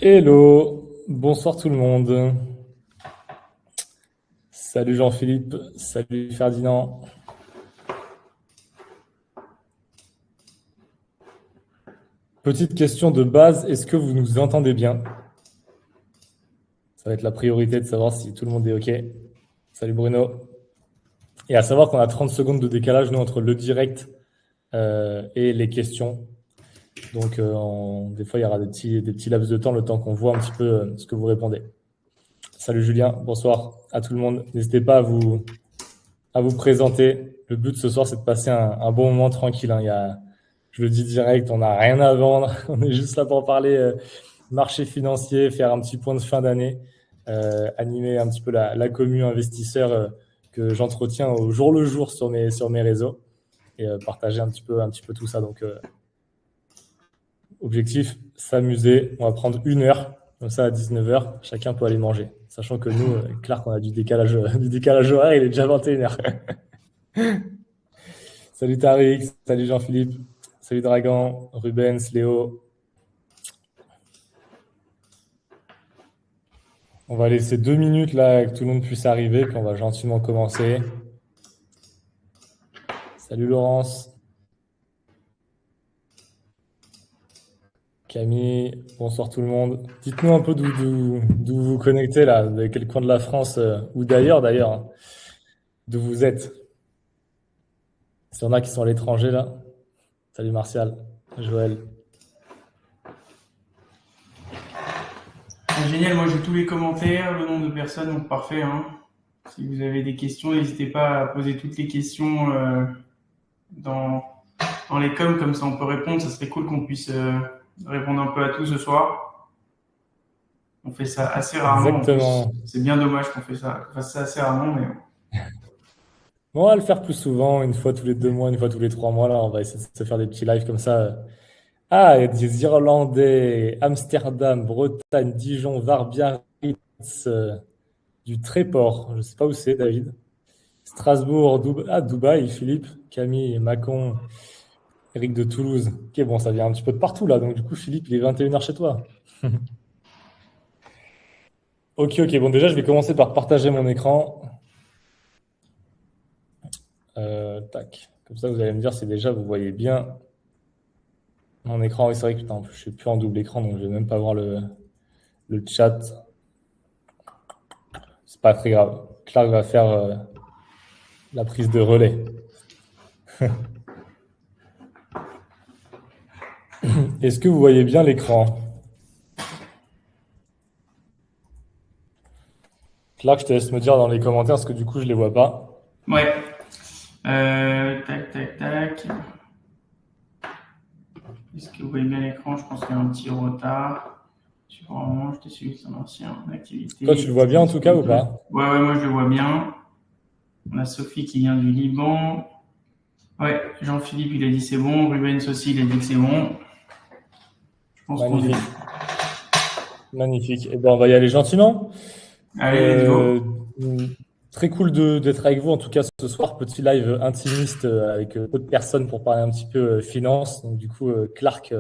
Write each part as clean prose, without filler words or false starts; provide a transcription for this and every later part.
Hello, bonsoir tout le monde. Salut Jean-Philippe, salut Ferdinand. Petite question de base, est-ce que vous nous entendez bien? Ça va être la priorité de savoir si tout le monde est OK. Salut Bruno. Et à savoir qu'on a 30 secondes de décalage, nous, entre le direct et les questions. Donc, des fois, il y aura des petits laps de temps, le temps qu'on voit un petit peu ce que vous répondez. Salut Julien, bonsoir à tout le monde. N'hésitez pas à vous présenter. Le but ce soir, c'est de passer un bon moment tranquille, hein. Je le dis direct, on n'a rien à vendre. On est juste là pour parler marché financier, faire un petit point de fin d'année, animer un petit peu la commu investisseur que j'entretiens au jour le jour sur mes réseaux et partager un petit peu tout ça. Donc, objectif, s'amuser. On va prendre 1 heure, comme ça à 19h, chacun peut aller manger. Sachant que nous, Clark, on a du décalage horaire, il est déjà 21h. Salut Tariq, salut Jean-Philippe, salut Dragan, Rubens, Léo. On va laisser 2 minutes là que tout le monde puisse arriver, puis on va gentiment commencer. Salut Laurence. Camille, bonsoir tout le monde. Dites-nous un peu d'où vous connectez là, de quel coin de la France ou d'ailleurs, hein, d'où vous êtes. S'il y en a qui sont à l'étranger là. Salut Martial, Joël. Génial, moi j'ai tous les commentaires, le nombre de personnes, donc parfait, hein. Si vous avez des questions, n'hésitez pas à poser toutes les questions dans les coms, comme ça on peut répondre. Ça serait cool qu'on puisse répondre un peu à tout ce soir. On fait ça assez rarement. Exactement. En plus. C'est bien dommage qu'on fasse ça assez rarement, mais Bon, on va le faire plus souvent, une fois tous les 2 mois, une fois tous les 3 mois. Là, on va essayer de se faire des petits lives comme ça. Ah, il y a des Irlandais, Amsterdam, Bretagne, Dijon, Var, Biarritz, du Tréport. Je ne sais pas où c'est, David. Strasbourg, Dubaï, Philippe, Camille, Mâcon, Eric de Toulouse. Ok, bon, ça vient un petit peu de partout là. Donc, du coup, Philippe, il est 21h chez toi. Ok, bon, déjà, je vais commencer par partager mon écran. Tac. Comme ça, vous allez me dire si déjà vous voyez bien mon écran. Oui, c'est vrai que putain, en plus, je suis plus en double écran, donc je vais même pas voir le chat. C'est pas très grave. Clark va faire la prise de relais. Est-ce que vous voyez bien l'écran? Clark, je te laisse me dire dans les commentaires, parce que du coup, je les vois pas. ouais. Tac. Est-ce que vous voyez bien l'écran? Je pense qu'il y a un petit retard. Sûrement, je t'ai suivi son ancienne activité. Toi, tu le vois bien en tout cas ou pas? Ouais, moi je le vois bien. On a Sophie qui vient du Liban. Ouais, Jean-Philippe, il a dit c'est bon. Rubens aussi, il a dit que c'est bon. Je pense qu'on est. Magnifique. Eh ben, on va y aller gentiment. Allez, let's go. Très cool d'être avec vous, en tout cas ce soir. Petit live intimiste avec peu de personnes pour parler un petit peu finance. Donc, du coup, Clark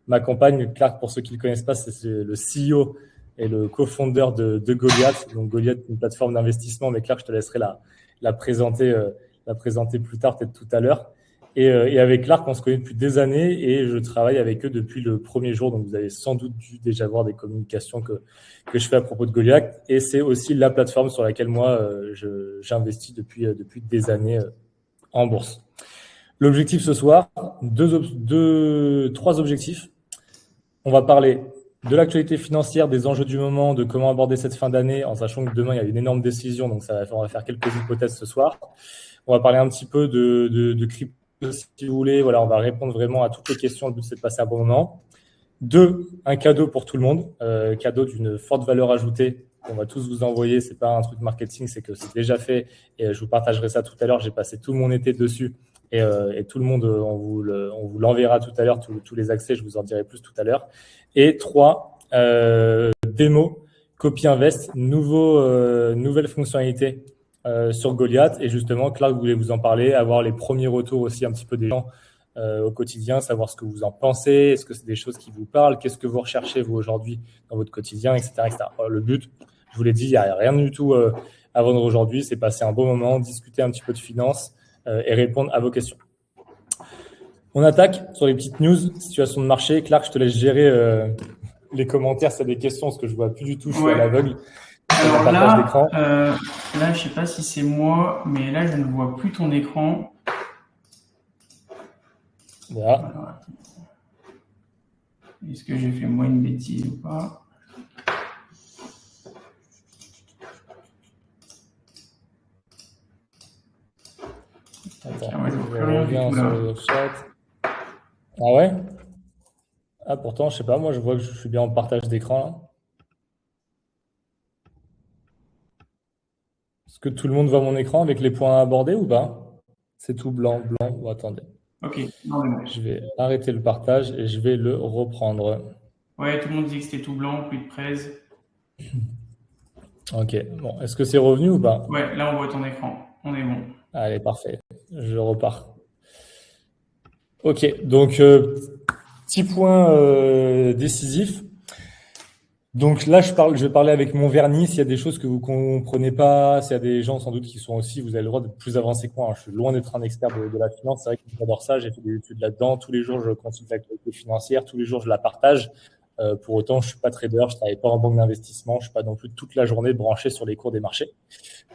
m'accompagne. Clark, pour ceux qui ne le connaissent pas, c'est le CEO et le co-founder de Goliath. Donc, Goliath, une plateforme d'investissement. Mais Clark, je te laisserai la présenter plus tard, peut-être tout à l'heure. Et avec Clark, on se connaît depuis des années et je travaille avec eux depuis le premier jour. Donc, vous avez sans doute dû déjà voir des communications que je fais à propos de Goliath. Et c'est aussi la plateforme sur laquelle moi, j'investis depuis des années en bourse. L'objectif ce soir, trois objectifs. On va parler de l'actualité financière, des enjeux du moment, de comment aborder cette fin d'année, en sachant que demain, il y a une énorme décision. Donc, on va faire quelques hypothèses ce soir. On va parler un petit peu de crypto, si vous voulez. Voilà, on va répondre vraiment à toutes les questions. Le but, c'est de passer un bon moment. 2, un cadeau pour tout le monde, cadeau d'une forte valeur ajoutée qu'on va tous vous envoyer. C'est pas un truc marketing, c'est que c'est déjà fait et je vous partagerai ça tout à l'heure. J'ai passé tout mon été dessus et tout le monde, on vous l'enverra tout à l'heure, tous les accès, je vous en dirai plus tout à l'heure. Et 3, démo, Copy Invest, nouvelle fonctionnalité sur Goliath. Et justement, Clark voulait vous en parler, avoir les premiers retours aussi un petit peu des gens au quotidien, savoir ce que vous en pensez, est-ce que c'est des choses qui vous parlent, qu'est-ce que vous recherchez vous aujourd'hui dans votre quotidien, etc., etc. Le but, je vous l'ai dit, il n'y a rien du tout à vendre aujourd'hui, c'est passer un bon moment, discuter un petit peu de finance et répondre à vos questions. On attaque sur les petites news, situation de marché. Clark, je te laisse gérer les commentaires, si tu as des questions, parce que je ne vois plus du tout, je suis à l'aveugle. Alors là, je ne sais pas si c'est moi, mais là, je ne vois plus ton écran. Voilà. Est-ce que j'ai fait moi une bêtise ou pas? Attends, je reviens sur le chat. Ah ouais? Ah pourtant, je sais pas, moi je vois que je suis bien en partage d'écran là. Est-ce que tout le monde voit mon écran avec les points abordés ou pas? C'est tout blanc. Oh, attendez. Ok. Je vais arrêter le partage et je vais le reprendre. Ouais, tout le monde dit que c'était tout blanc, plus de presse. Ok, bon, est-ce que c'est revenu ou pas? Ouais, là on voit ton écran, on est bon. Allez, parfait, je repars. Ok, donc petit point décisif. Donc là, je vais parler avec mon vernis. S'il y a des choses que vous comprenez pas, s'il y a des gens sans doute qui sont aussi, vous avez le droit d'être plus avancé que moi, hein. Je suis loin d'être un expert de la finance. C'est vrai que j'adore ça. J'ai fait des études là-dedans. Tous les jours, je consulte l'actualité financière. Tous les jours, je la partage. Pour autant, je suis pas trader. Je travaille pas en banque d'investissement. Je suis pas non plus toute la journée branché sur les cours des marchés.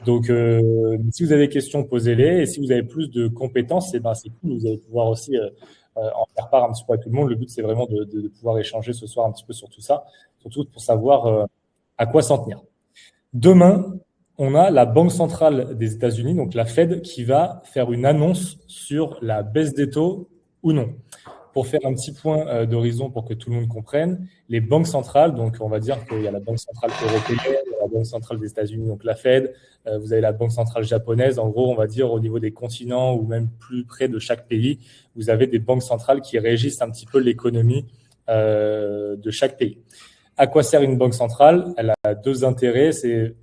Donc, si vous avez des questions, posez-les. Et si vous avez plus de compétences, c'est cool. Vous allez pouvoir aussi en faire part un petit peu à tout le monde. Le but, c'est vraiment de pouvoir échanger ce soir un petit peu sur tout ça, surtout pour savoir à quoi s'en tenir. Demain, on a la Banque centrale des États-Unis, donc la Fed, qui va faire une annonce sur la baisse des taux ou non. Pour faire un petit point d'horizon pour que tout le monde comprenne, les banques centrales, donc on va dire qu'il y a la Banque centrale européenne, la Banque centrale des États-Unis, donc la Fed, vous avez la Banque centrale japonaise. En gros, on va dire au niveau des continents ou même plus près de chaque pays, vous avez des banques centrales qui régissent un petit peu l'économie de chaque pays. À quoi sert une banque centrale? Elle a deux intérêts, c'est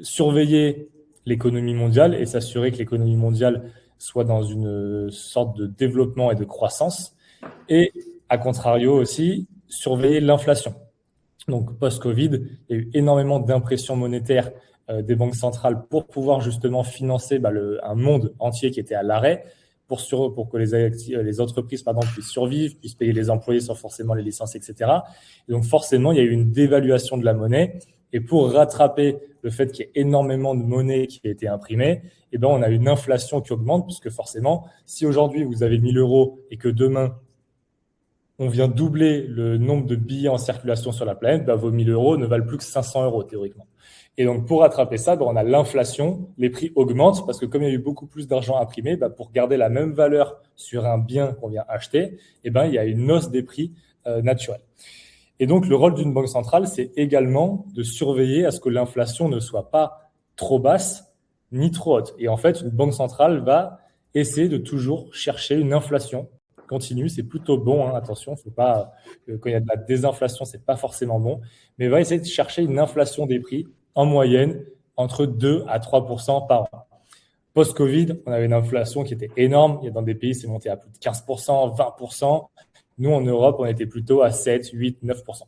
surveiller l'économie mondiale et s'assurer que l'économie mondiale soit dans une sorte de développement et de croissance, et à contrario aussi, surveiller l'inflation. Donc, post-Covid, il y a eu énormément d'impressions monétaires des banques centrales pour pouvoir justement financer un monde entier qui était à l'arrêt, pour que les entreprises puissent survivre, puissent payer les employés sans forcément les licences, etc. Et donc, forcément, il y a eu une dévaluation de la monnaie. Et pour rattraper le fait qu'il y ait énormément de monnaie qui a été imprimée, on a une inflation qui augmente, puisque forcément, si aujourd'hui vous avez 1 000 euros et que demain, on vient doubler le nombre de billets en circulation sur la planète, vos 1 000 euros ne valent plus que 500 euros théoriquement. Et donc, pour rattraper ça, on a l'inflation, les prix augmentent parce que comme il y a eu beaucoup plus d'argent imprimé, pour garder la même valeur sur un bien qu'on vient acheter, il y a une hausse des prix naturels. Et donc, le rôle d'une banque centrale, c'est également de surveiller à ce que l'inflation ne soit pas trop basse ni trop haute. Et en fait, une banque centrale va essayer de toujours chercher une inflation continue. C'est plutôt bon, hein, attention, faut pas, quand il y a de la désinflation, c'est pas forcément bon, mais va essayer de chercher une inflation des prix en moyenne entre 2 à 3% par an. Post-Covid, on avait une inflation qui était énorme. Il y a dans des pays, c'est monté à plus de 15%, 20%. Nous, en Europe, on était plutôt à 7, 8, 9%.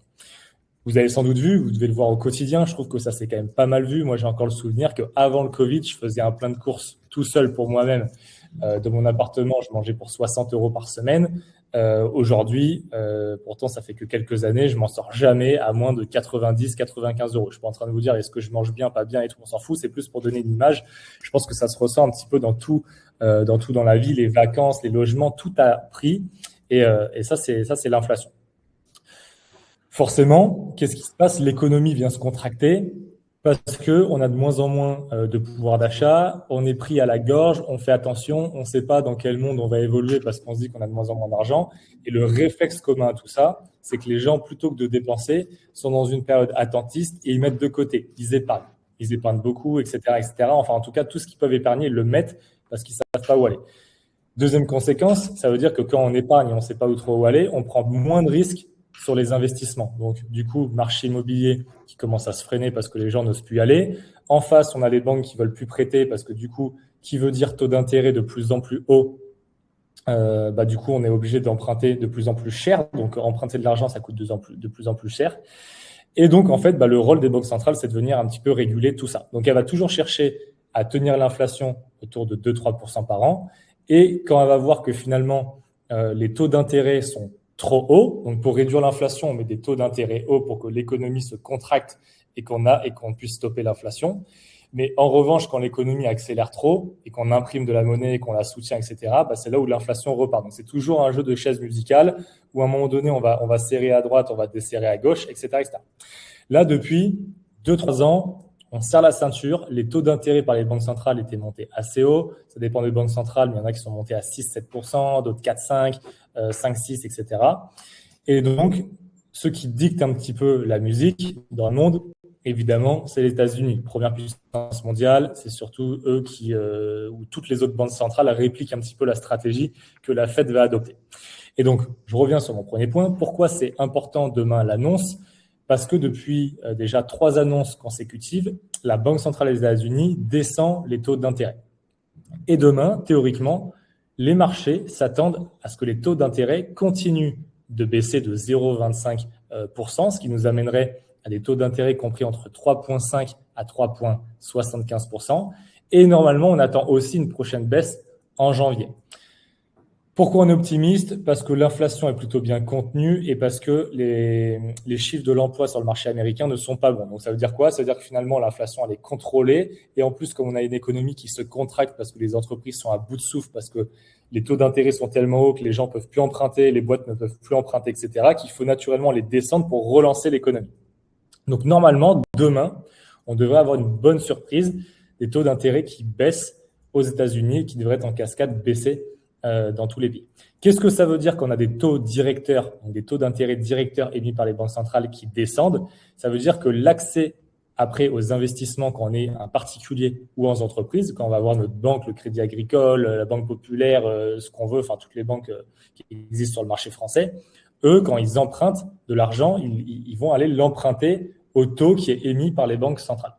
Vous avez sans doute vu, vous devez le voir au quotidien, je trouve que ça c'est quand même pas mal vu. Moi, j'ai encore le souvenir qu'avant le Covid, je faisais un plein de courses tout seul pour moi-même. De mon appartement, je mangeais pour 60 euros par semaine. Aujourd'hui, pourtant, ça fait que quelques années, je m'en sors jamais à moins de 90, 95 euros. Je suis pas en train de vous dire est-ce que je mange bien, pas bien et tout, on s'en fout. C'est plus pour donner une image. Je pense que ça se ressent un petit peu dans tout dans la vie, les vacances, les logements, tout a pris. Et ça, c'est l'inflation. Forcément, qu'est-ce qui se passe? L'économie vient se contracter parce qu'on a de moins en moins de pouvoir d'achat, on est pris à la gorge, on fait attention, on ne sait pas dans quel monde on va évoluer parce qu'on se dit qu'on a de moins en moins d'argent. Et le réflexe commun à tout ça, c'est que les gens, plutôt que de dépenser, sont dans une période attentiste et ils mettent de côté, ils épargnent. Ils épargnent beaucoup, etc., etc. Enfin, en tout cas, tout ce qu'ils peuvent épargner, ils le mettent parce qu'ils ne savent pas où aller. Deuxième conséquence, ça veut dire que quand on épargne et on ne sait pas où trop où aller, on prend moins de risques sur les investissements. Donc, du coup, marché immobilier qui commence à se freiner parce que les gens n'osent plus y aller. En face, on a les banques qui veulent plus prêter parce que du coup, qui veut dire taux d'intérêt de plus en plus haut, du coup, on est obligé d'emprunter de plus en plus cher. Donc, emprunter de l'argent, ça coûte de plus en plus cher. Et donc, en fait, le rôle des banques centrales, c'est de venir un petit peu réguler tout ça. Donc, elle va toujours chercher à tenir l'inflation autour de 2-3% par an. Et quand elle va voir que finalement, les taux d'intérêt sont trop hauts, donc pour réduire l'inflation, on met des taux d'intérêt hauts pour que l'économie se contracte et qu'on puisse stopper l'inflation. Mais en revanche, quand l'économie accélère trop et qu'on imprime de la monnaie, qu'on la soutient, etc., c'est là où l'inflation repart. Donc, c'est toujours un jeu de chaises musicales où à un moment donné, on va serrer à droite, on va desserrer à gauche, etc., etc. Là, depuis 2-3 ans, on serre la ceinture. Les taux d'intérêt par les banques centrales étaient montés assez haut. Ça dépend des banques centrales, mais il y en a qui sont montés à 6-7%, d'autres 4-5, 5-6, etc. Et donc, ce qui dicte un petit peu la musique dans le monde, évidemment, c'est les États-Unis. Première puissance mondiale, c'est surtout eux où toutes les autres banques centrales répliquent un petit peu la stratégie que la Fed va adopter. Et donc, je reviens sur mon premier point. Pourquoi c'est important demain l'annonce ? Parce que depuis déjà 3 annonces consécutives, la Banque centrale des États-Unis descend les taux d'intérêt. Et demain, théoriquement, les marchés s'attendent à ce que les taux d'intérêt continuent de baisser de 0,25%, ce qui nous amènerait à des taux d'intérêt compris entre 3,5 à 3,75%. Et normalement, on attend aussi une prochaine baisse en janvier. Pourquoi on est optimiste ? Parce que l'inflation est plutôt bien contenue et parce que les chiffres de l'emploi sur le marché américain ne sont pas bons. Donc ça veut dire quoi ? Ça veut dire que finalement l'inflation elle est contrôlée et en plus comme on a une économie qui se contracte parce que les entreprises sont à bout de souffle, parce que les taux d'intérêt sont tellement hauts que les gens ne peuvent plus emprunter, les boîtes ne peuvent plus emprunter, etc., qu'il faut naturellement les descendre pour relancer l'économie. Donc normalement, demain, on devrait avoir une bonne surprise, des taux d'intérêt qui baissent aux États-Unis et qui devraient en cascade baisser dans tous les pays. Qu'est-ce que ça veut dire quand on a des taux directeurs, donc des taux d'intérêt directeurs émis par les banques centrales qui descendent ? Ça veut dire que l'accès après aux investissements quand on est un particulier ou en entreprise, quand on va avoir notre banque, le Crédit Agricole, la Banque Populaire, ce qu'on veut, enfin toutes les banques qui existent sur le marché français, eux, quand ils empruntent de l'argent, ils vont aller l'emprunter au taux qui est émis par les banques centrales.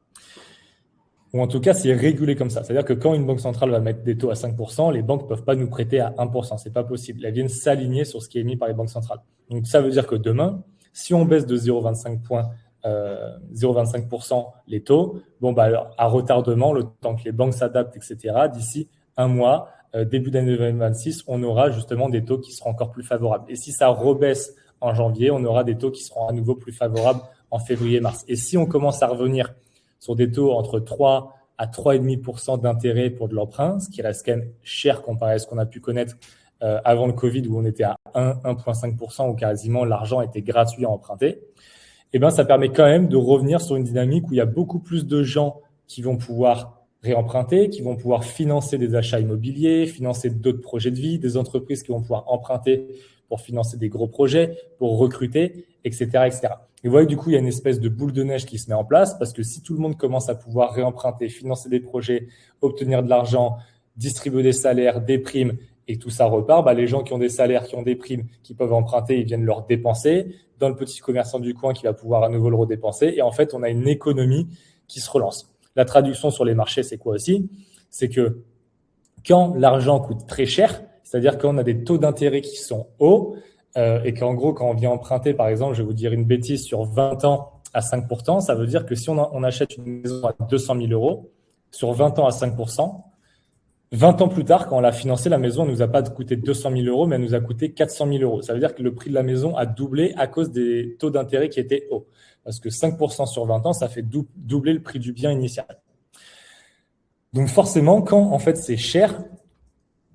Ou en tout cas, c'est régulé comme ça. C'est-à-dire que quand une banque centrale va mettre des taux à 5%, les banques ne peuvent pas nous prêter à 1%. Ce n'est pas possible. Elles viennent s'aligner sur ce qui est émis par les banques centrales. Donc, ça veut dire que demain, si on baisse de 0,25% les taux, alors, à retardement, le temps que les banques s'adaptent, etc., d'ici un mois, début d'année 2026, on aura justement des taux qui seront encore plus favorables. Et si ça rebaisse en janvier, on aura des taux qui seront à nouveau plus favorables en février-mars. Et si on commence à revenir sur des taux entre 3 à 3,5% d'intérêt pour de l'emprunt, ce qui reste quand même cher comparé à ce qu'on a pu connaître avant le Covid où on était à 1,5% où quasiment l'argent était gratuit à emprunter, ça permet quand même de revenir sur une dynamique où il y a beaucoup plus de gens qui vont pouvoir réemprunter, qui vont pouvoir financer des achats immobiliers, financer d'autres projets de vie, des entreprises qui vont pouvoir emprunter pour financer des gros projets, pour recruter, etc., etc. Et vous voyez, du coup, il y a une espèce de boule de neige qui se met en place parce que si tout le monde commence à pouvoir réemprunter, financer des projets, obtenir de l'argent, distribuer des salaires, des primes et tout ça repart, les gens qui ont des salaires, qui ont des primes, qui peuvent emprunter, ils viennent leur dépenser dans le petit commerçant du coin qui va pouvoir à nouveau le redépenser. Et en fait, on a une économie qui se relance. La traduction sur les marchés, c'est quoi aussi ? C'est que quand l'argent coûte très cher, c'est-à-dire quand on a des taux d'intérêt qui sont hauts, et qu'en gros, quand on vient emprunter, par exemple, je vais vous dire une bêtise, sur 20 ans à 5%, ça veut dire que si on achète une maison à 200 000 euros, sur 20 ans à 5%, 20 ans plus tard, quand on l'a financé, la maison ne nous a pas coûté 200 000 euros, mais elle nous a coûté 400 000 euros. Ça veut dire que le prix de la maison a doublé à cause des taux d'intérêt qui étaient hauts. Parce que 5% sur 20 ans, ça fait doubler le prix du bien initial. Donc forcément, quand en fait c'est cher,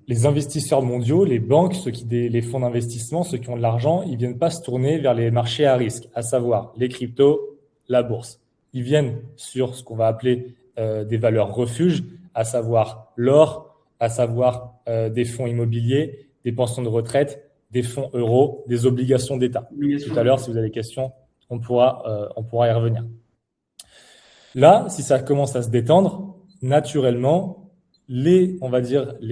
les investisseurs mondiaux, les banques, les fonds d'investissement, ceux qui ont de l'argent, ils ne viennent pas se tourner vers les marchés à risque, à savoir les cryptos, la bourse. Ils viennent sur ce qu'on va appeler des valeurs refuges, à savoir l'or, à savoir des fonds immobiliers, des pensions de retraite, des fonds euros, des obligations d'État. Tout à l'heure, si vous avez des questions, on pourra y revenir. Là, si ça commence à se détendre, naturellement, les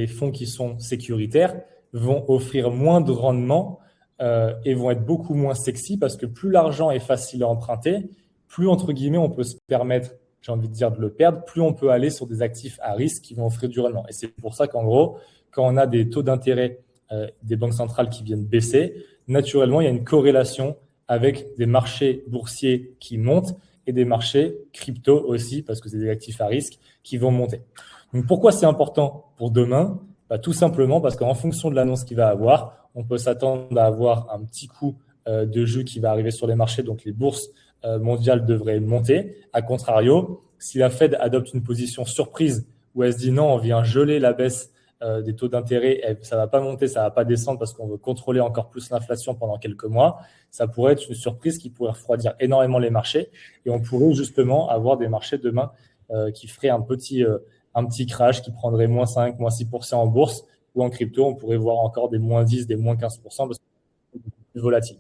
fonds qui sont sécuritaires vont offrir moins de rendement et vont être beaucoup moins sexy parce que plus l'argent est facile à emprunter, plus, entre guillemets, on peut se permettre, j'ai envie de dire, de le perdre, plus on peut aller sur des actifs à risque qui vont offrir du rendement. Et c'est pour ça qu'en gros, quand on a des taux d'intérêt des banques centrales qui viennent baisser, naturellement, il y a une corrélation avec des marchés boursiers qui montent et des marchés crypto aussi, parce que c'est des actifs à risque qui vont monter. Donc, pourquoi c'est important pour demain? Tout simplement parce qu'en fonction de l'annonce qu'il va avoir, on peut s'attendre à avoir un petit coup de jus qui va arriver sur les marchés, donc les bourses mondiales devraient monter. A contrario, si la Fed adopte une position surprise où elle se dit non, on vient geler la baisse des taux d'intérêt, ça ne va pas monter, ça ne va pas descendre parce qu'on veut contrôler encore plus l'inflation pendant quelques mois, ça pourrait être une surprise qui pourrait refroidir énormément les marchés et on pourrait justement avoir des marchés demain qui feraient un petit crash qui prendrait moins 5, moins 6% en bourse ou en crypto, on pourrait voir encore des moins 10, des moins 15% parce que c'est plus volatile.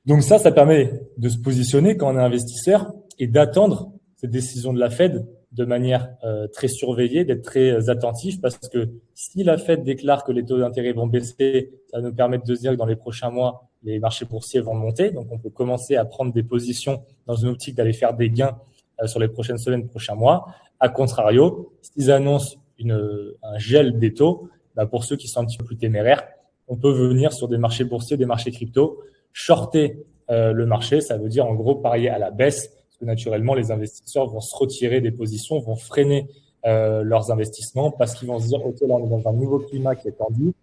Donc ça permet de se positionner quand on est investisseur et d'attendre cette décision de la Fed de manière très surveillée, d'être très attentif parce que si la Fed déclare que les taux d'intérêt vont baisser, ça va nous permettre de se dire que dans les prochains mois, les marchés boursiers vont monter. Donc, on peut commencer à prendre des positions dans une optique d'aller faire des gains sur les prochaines semaines, prochains mois. A contrario, s'ils annoncent un gel des taux, pour ceux qui sont un petit peu plus téméraires, on peut venir sur des marchés boursiers, des marchés crypto, shorter le marché. Ça veut dire en gros parier à la baisse. Parce que naturellement, les investisseurs vont se retirer des positions, vont freiner leurs investissements parce qu'ils vont se dire « Ok, là, on est dans un nouveau climat qui est tendu.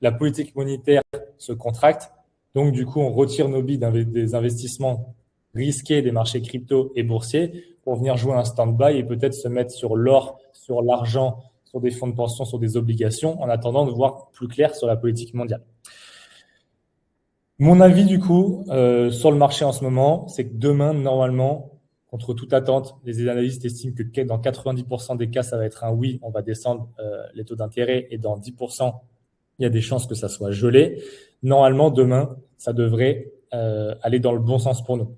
La politique monétaire se contracte. Donc, du coup, on retire nos billes des investissements risqués des marchés crypto et boursiers pour venir jouer un stand-by et peut-être se mettre sur l'or, sur l'argent, sur des fonds de pension, sur des obligations en attendant de voir plus clair sur la politique mondiale. » Mon avis, du coup, sur le marché en ce moment, c'est que demain, normalement, contre toute attente, les analystes estiment que dans 90% des cas, ça va être un oui, on va descendre les taux d'intérêt et dans 10%, il y a des chances que ça soit gelé. Normalement, demain, ça devrait aller dans le bon sens pour nous.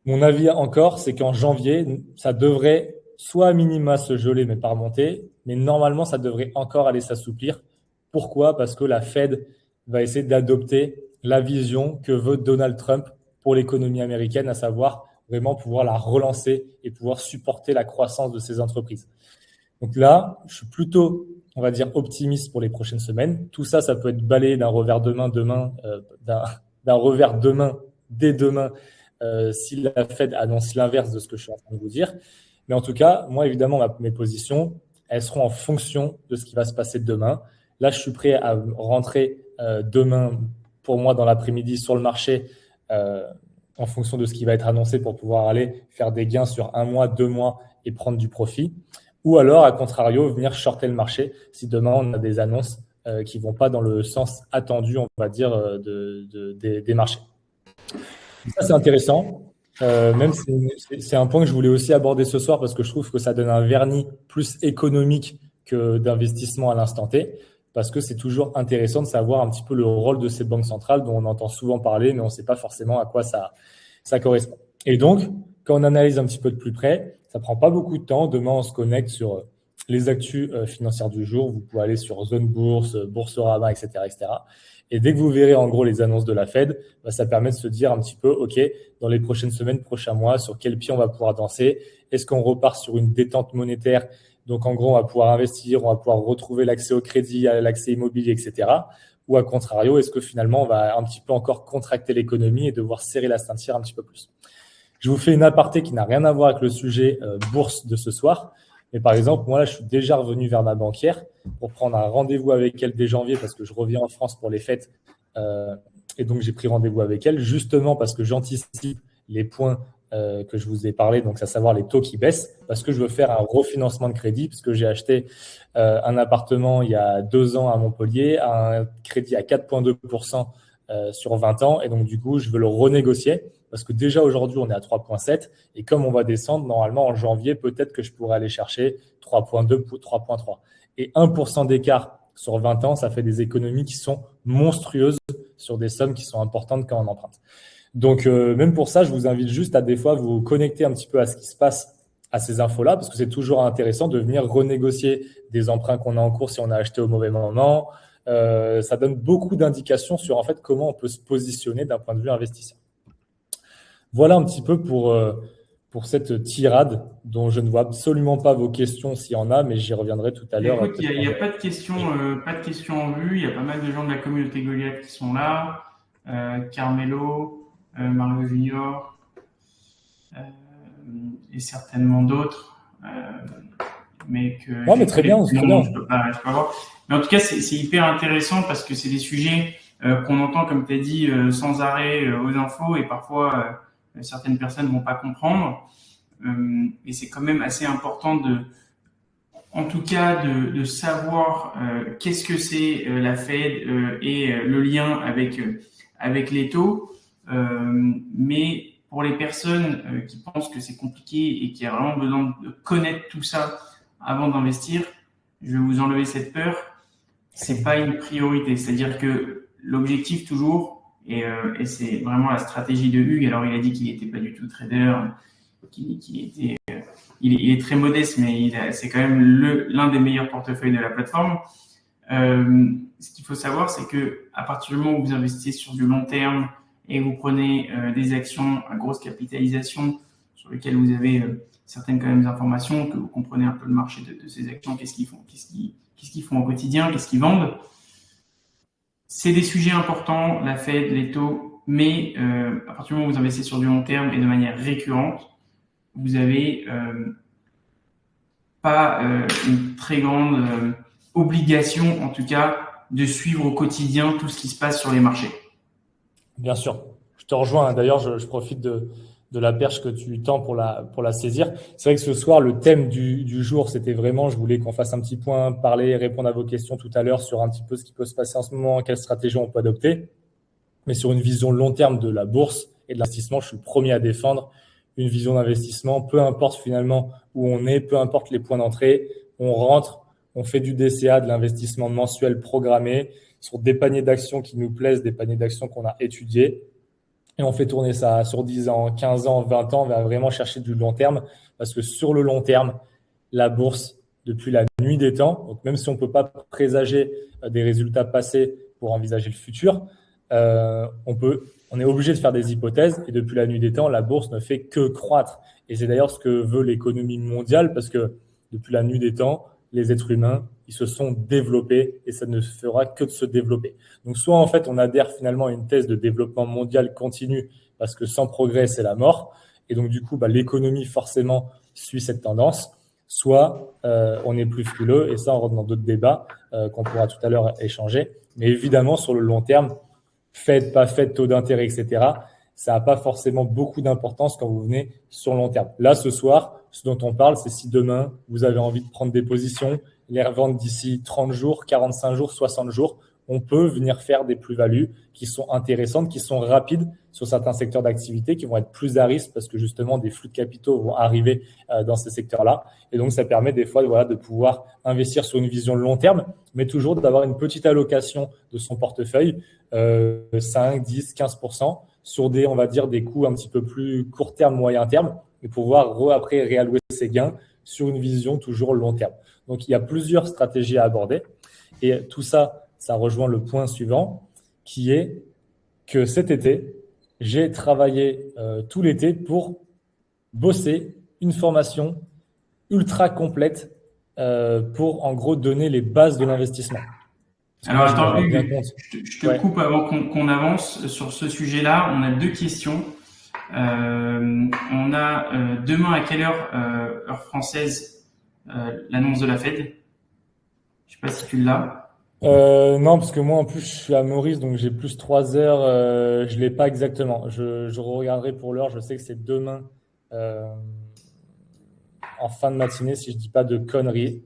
Mon avis encore, c'est qu'en janvier, ça devrait soit à minima se geler, mais pas remonter, mais normalement, ça devrait encore aller s'assouplir. Pourquoi? Parce que la Fed va essayer d'adopter la vision que veut Donald Trump pour l'économie américaine, à savoir vraiment pouvoir la relancer et pouvoir supporter la croissance de ces entreprises. Donc là, je suis plutôt, on va dire, optimiste pour les prochaines semaines. Tout ça, ça peut être balayé d'un revers de main d'un revers de main dès demain si la Fed annonce l'inverse de ce que je suis en train de vous dire. Mais en tout cas, moi, évidemment, mes positions, elles seront en fonction de ce qui va se passer demain. Là, je suis prêt à rentrer demain, pour moi, dans l'après-midi sur le marché en fonction de ce qui va être annoncé pour pouvoir aller faire des gains sur 1 mois, 2 mois et prendre du profit. Ou alors, à contrario, venir shorter le marché si demain, on a des annonces qui ne vont pas dans le sens attendu, on va dire, des marchés. Ça, c'est intéressant. Même c'est un point que je voulais aussi aborder ce soir parce que je trouve que ça donne un vernis plus économique que d'investissement à l'instant T. Parce que c'est toujours intéressant de savoir un petit peu le rôle de ces banques centrales dont on entend souvent parler, mais on ne sait pas forcément à quoi ça correspond. Et donc, quand on analyse un petit peu de plus près, ça ne prend pas beaucoup de temps. Demain, on se connecte sur les actus financières du jour. Vous pouvez aller sur Zone Bourse, Boursorama, etc., etc. Et dès que vous verrez en gros les annonces de la Fed, ça permet de se dire un petit peu, OK, dans les prochaines semaines, prochains mois, sur quel pied on va pouvoir danser? Est-ce qu'on repart sur une détente monétaire? Donc, en gros, on va pouvoir investir, on va pouvoir retrouver l'accès au crédit, l'accès immobilier, etc. Ou à contrario, est-ce que finalement, on va un petit peu encore contracter l'économie et devoir serrer la ceinture un petit peu plus? Je vous fais une aparté qui n'a rien à voir avec le sujet bourse de ce soir. Mais par exemple, moi, là, je suis déjà revenu vers ma banquière pour prendre un rendez-vous avec elle dès janvier parce que je reviens en France pour les fêtes. Et donc, j'ai pris rendez-vous avec elle justement parce que j'anticipe les points que je vous ai parlé, donc à savoir les taux qui baissent, parce que je veux faire un refinancement de crédit, parce que j'ai acheté un appartement il y a 2 ans à Montpellier, à un crédit à 4,2% sur 20 ans, et donc du coup, je veux le renégocier, parce que déjà aujourd'hui, on est à 3,7, et comme on va descendre, normalement en janvier, peut-être que je pourrais aller chercher 3,2 ou 3,3. Et 1% d'écart sur 20 ans, ça fait des économies qui sont monstrueuses sur des sommes qui sont importantes quand on emprunte. Donc, même pour ça, je vous invite juste à des fois vous connecter un petit peu à ce qui se passe à ces infos-là, parce que c'est toujours intéressant de venir renégocier des emprunts qu'on a en cours si on a acheté au mauvais moment. Ça donne beaucoup d'indications sur en fait comment on peut se positionner d'un point de vue investisseur. Voilà un petit peu pour pour cette tirade dont je ne vois absolument pas vos questions s'il y en a, mais j'y reviendrai tout à l'heure. Écoute, il n'y a pas de questions en vue. Il y a pas mal de gens de la communauté Goliath qui sont là. Carmelo, Mario Junior et certainement d'autres. Mais très bien, c'est très bien. Je peux pas voir. Mais en tout cas, c'est hyper intéressant parce que c'est des sujets qu'on entend, comme tu as dit, sans arrêt aux infos, et parfois certaines personnes vont pas comprendre. Et c'est quand même assez important en tout cas de savoir qu'est-ce que c'est la Fed et le lien avec les taux. Mais pour les personnes qui pensent que c'est compliqué et qui a vraiment besoin de connaître tout ça avant d'investir, je vais vous enlever cette peur. C'est pas une priorité. C'est-à-dire que l'objectif toujours, et c'est vraiment la stratégie de Hugues. Alors il a dit qu'il n'était pas du tout trader, il est très modeste, mais c'est quand même l'un des meilleurs portefeuilles de la plateforme. Ce qu'il faut savoir, c'est que à partir du moment où vous investissez sur du long terme et vous prenez des actions à grosse capitalisation sur lesquelles vous avez certaines quand même informations, que vous comprenez un peu le marché de ces actions, qu'est-ce qu'ils font au quotidien, qu'est-ce qu'ils vendent. C'est des sujets importants, la Fed, les taux, mais à partir du moment où vous investissez sur du long terme et de manière récurrente, vous avez pas une très grande obligation, en tout cas, de suivre au quotidien tout ce qui se passe sur les marchés. Bien sûr, je te rejoins. D'ailleurs, je profite de la perche que tu tends pour la saisir. C'est vrai que ce soir, le thème du jour, c'était vraiment, je voulais qu'on fasse un petit point, parler, répondre à vos questions tout à l'heure sur un petit peu ce qui peut se passer en ce moment, quelle stratégie on peut adopter. Mais sur une vision long terme de la bourse et de l'investissement, je suis le premier à défendre une vision d'investissement, peu importe finalement où on est, peu importe les points d'entrée, on rentre, on fait du DCA, de l'investissement mensuel programmé sur des paniers d'actions qui nous plaisent, des paniers d'actions qu'on a étudiés, et on fait tourner ça sur 10 ans, 15 ans, 20 ans, on va vraiment chercher du long terme, parce que sur le long terme, la bourse, depuis la nuit des temps, donc même si on ne peut pas présager des résultats passés pour envisager le futur, on est obligé de faire des hypothèses, et depuis la nuit des temps, la bourse ne fait que croître. Et c'est d'ailleurs ce que veut l'économie mondiale, parce que depuis la nuit des temps, les êtres humains, ils se sont développés et ça ne fera que de se développer. Donc soit en fait, on adhère finalement à une thèse de développement mondial continu, parce que sans progrès, c'est la mort. Et donc du coup, l'économie forcément suit cette tendance. Soit on est plus frileux, et ça, on rentre dans d'autres débats qu'on pourra tout à l'heure échanger. Mais évidemment, sur le long terme, Fed, pas Fed, taux d'intérêt, etc., ça n'a pas forcément beaucoup d'importance quand vous venez sur le long terme. Là, ce soir, ce dont on parle, c'est si demain, vous avez envie de prendre des positions, les revendre d'ici 30 jours, 45 jours, 60 jours, on peut venir faire des plus-values qui sont intéressantes, qui sont rapides sur certains secteurs d'activité, qui vont être plus à risque parce que justement, des flux de capitaux vont arriver dans ces secteurs-là. Et donc, ça permet des fois de pouvoir investir sur une vision long terme, mais toujours d'avoir une petite allocation de son portefeuille, 5, 10, 15%, sur on va dire, des coûts un petit peu plus court terme, moyen terme, et pouvoir après réallouer ses gains sur une vision toujours long terme. Donc, il y a plusieurs stratégies à aborder. Et tout ça, ça rejoint le point suivant, qui est que cet été, j'ai travaillé tout l'été pour bosser une formation ultra complète pour, en gros, donner les bases de l'investissement. Alors, attends, Hugues, je te coupe avant qu'on avance sur ce sujet-là. On a deux questions. On a demain à quelle heure, heure française, l'annonce de la Fed? Je ne sais pas si tu l'as. Non, parce que moi, en plus, je suis à Maurice, donc j'ai plus 3 heures. Je ne l'ai pas exactement. Je regarderai pour l'heure. Je sais que c'est demain en fin de matinée, si je ne dis pas de conneries.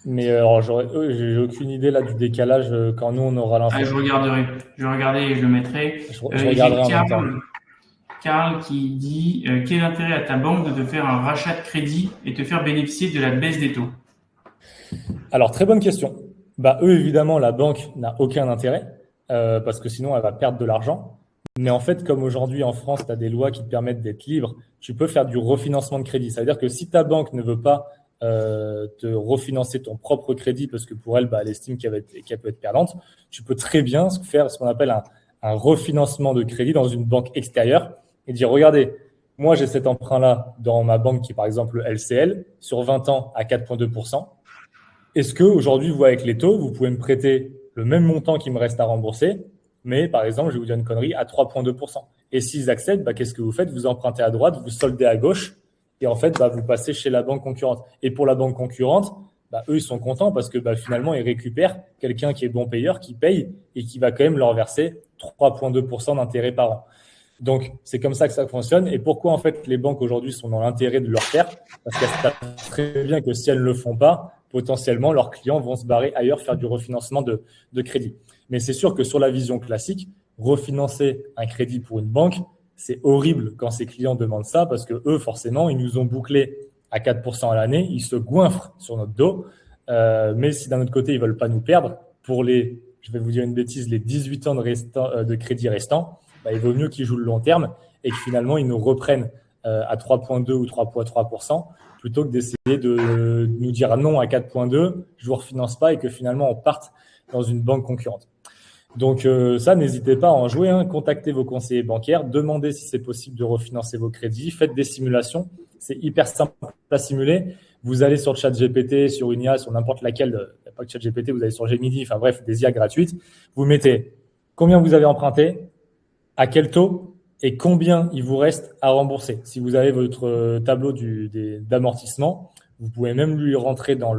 Mais alors, j'ai aucune idée là du décalage quand nous, on aura l'info. Je regarderai et je le mettrai. Je regarderai en même temps. Karl qui dit quel intérêt à ta banque de te faire un rachat de crédit et te faire bénéficier de la baisse des taux? Alors, très bonne question. Eux, évidemment, la banque n'a aucun intérêt parce que sinon, elle va perdre de l'argent. Mais en fait, comme aujourd'hui en France, tu as des lois qui te permettent d'être libre, tu peux faire du refinancement de crédit. Ça veut dire que si ta banque ne veut pas te refinancer ton propre crédit parce que pour elle, elle estime qu'elle peut être perdante, tu peux très bien faire ce qu'on appelle un refinancement de crédit dans une banque extérieure et dire, regardez, moi, j'ai cet emprunt-là dans ma banque qui est par exemple le LCL sur 20 ans à 4,2%. Est-ce qu'aujourd'hui, vous, avec les taux, vous pouvez me prêter le même montant qui me reste à rembourser, mais par exemple, je vais vous dire une connerie, à 3,2%. Et s'ils acceptent, qu'est-ce que vous faites? Vous empruntez à droite, vous soldez à gauche, et en fait, vous passez chez la banque concurrente. Et pour la banque concurrente, eux, ils sont contents parce que finalement, ils récupèrent quelqu'un qui est bon payeur, qui paye et qui va quand même leur verser 3,2% d'intérêt par an. Donc, c'est comme ça que ça fonctionne. Et pourquoi, en fait, les banques aujourd'hui sont dans l'intérêt de le faire? Parce qu'elles savent très bien que si elles ne le font pas, potentiellement, leurs clients vont se barrer ailleurs, faire du refinancement de crédit. Mais c'est sûr que sur la vision classique, refinancer un crédit pour une banque, c'est horrible quand ces clients demandent ça parce que eux, forcément, ils nous ont bouclé à 4% à l'année, ils se goinfrent sur notre dos. Mais si d'un autre côté, ils ne veulent pas nous perdre, pour je vais vous dire une bêtise, les 18 ans de crédit restants, il vaut mieux qu'ils jouent le long terme et que finalement, ils nous reprennent à 3,2 ou 3,3% plutôt que d'essayer de nous dire non à 4,2, je ne vous refinance pas et que finalement, on parte dans une banque concurrente. Donc ça, n'hésitez pas à en jouer, contactez vos conseillers bancaires, demandez si c'est possible de refinancer vos crédits, faites des simulations, c'est hyper simple à simuler. Vous allez sur ChatGPT, sur une IA, sur n'importe laquelle, il n'y a pas que ChatGPT, vous allez sur Gemini, enfin bref, des IA gratuites, vous mettez combien vous avez emprunté, à quel taux et combien il vous reste à rembourser. Si vous avez votre tableau d'amortissement, vous pouvez même lui rentrer dans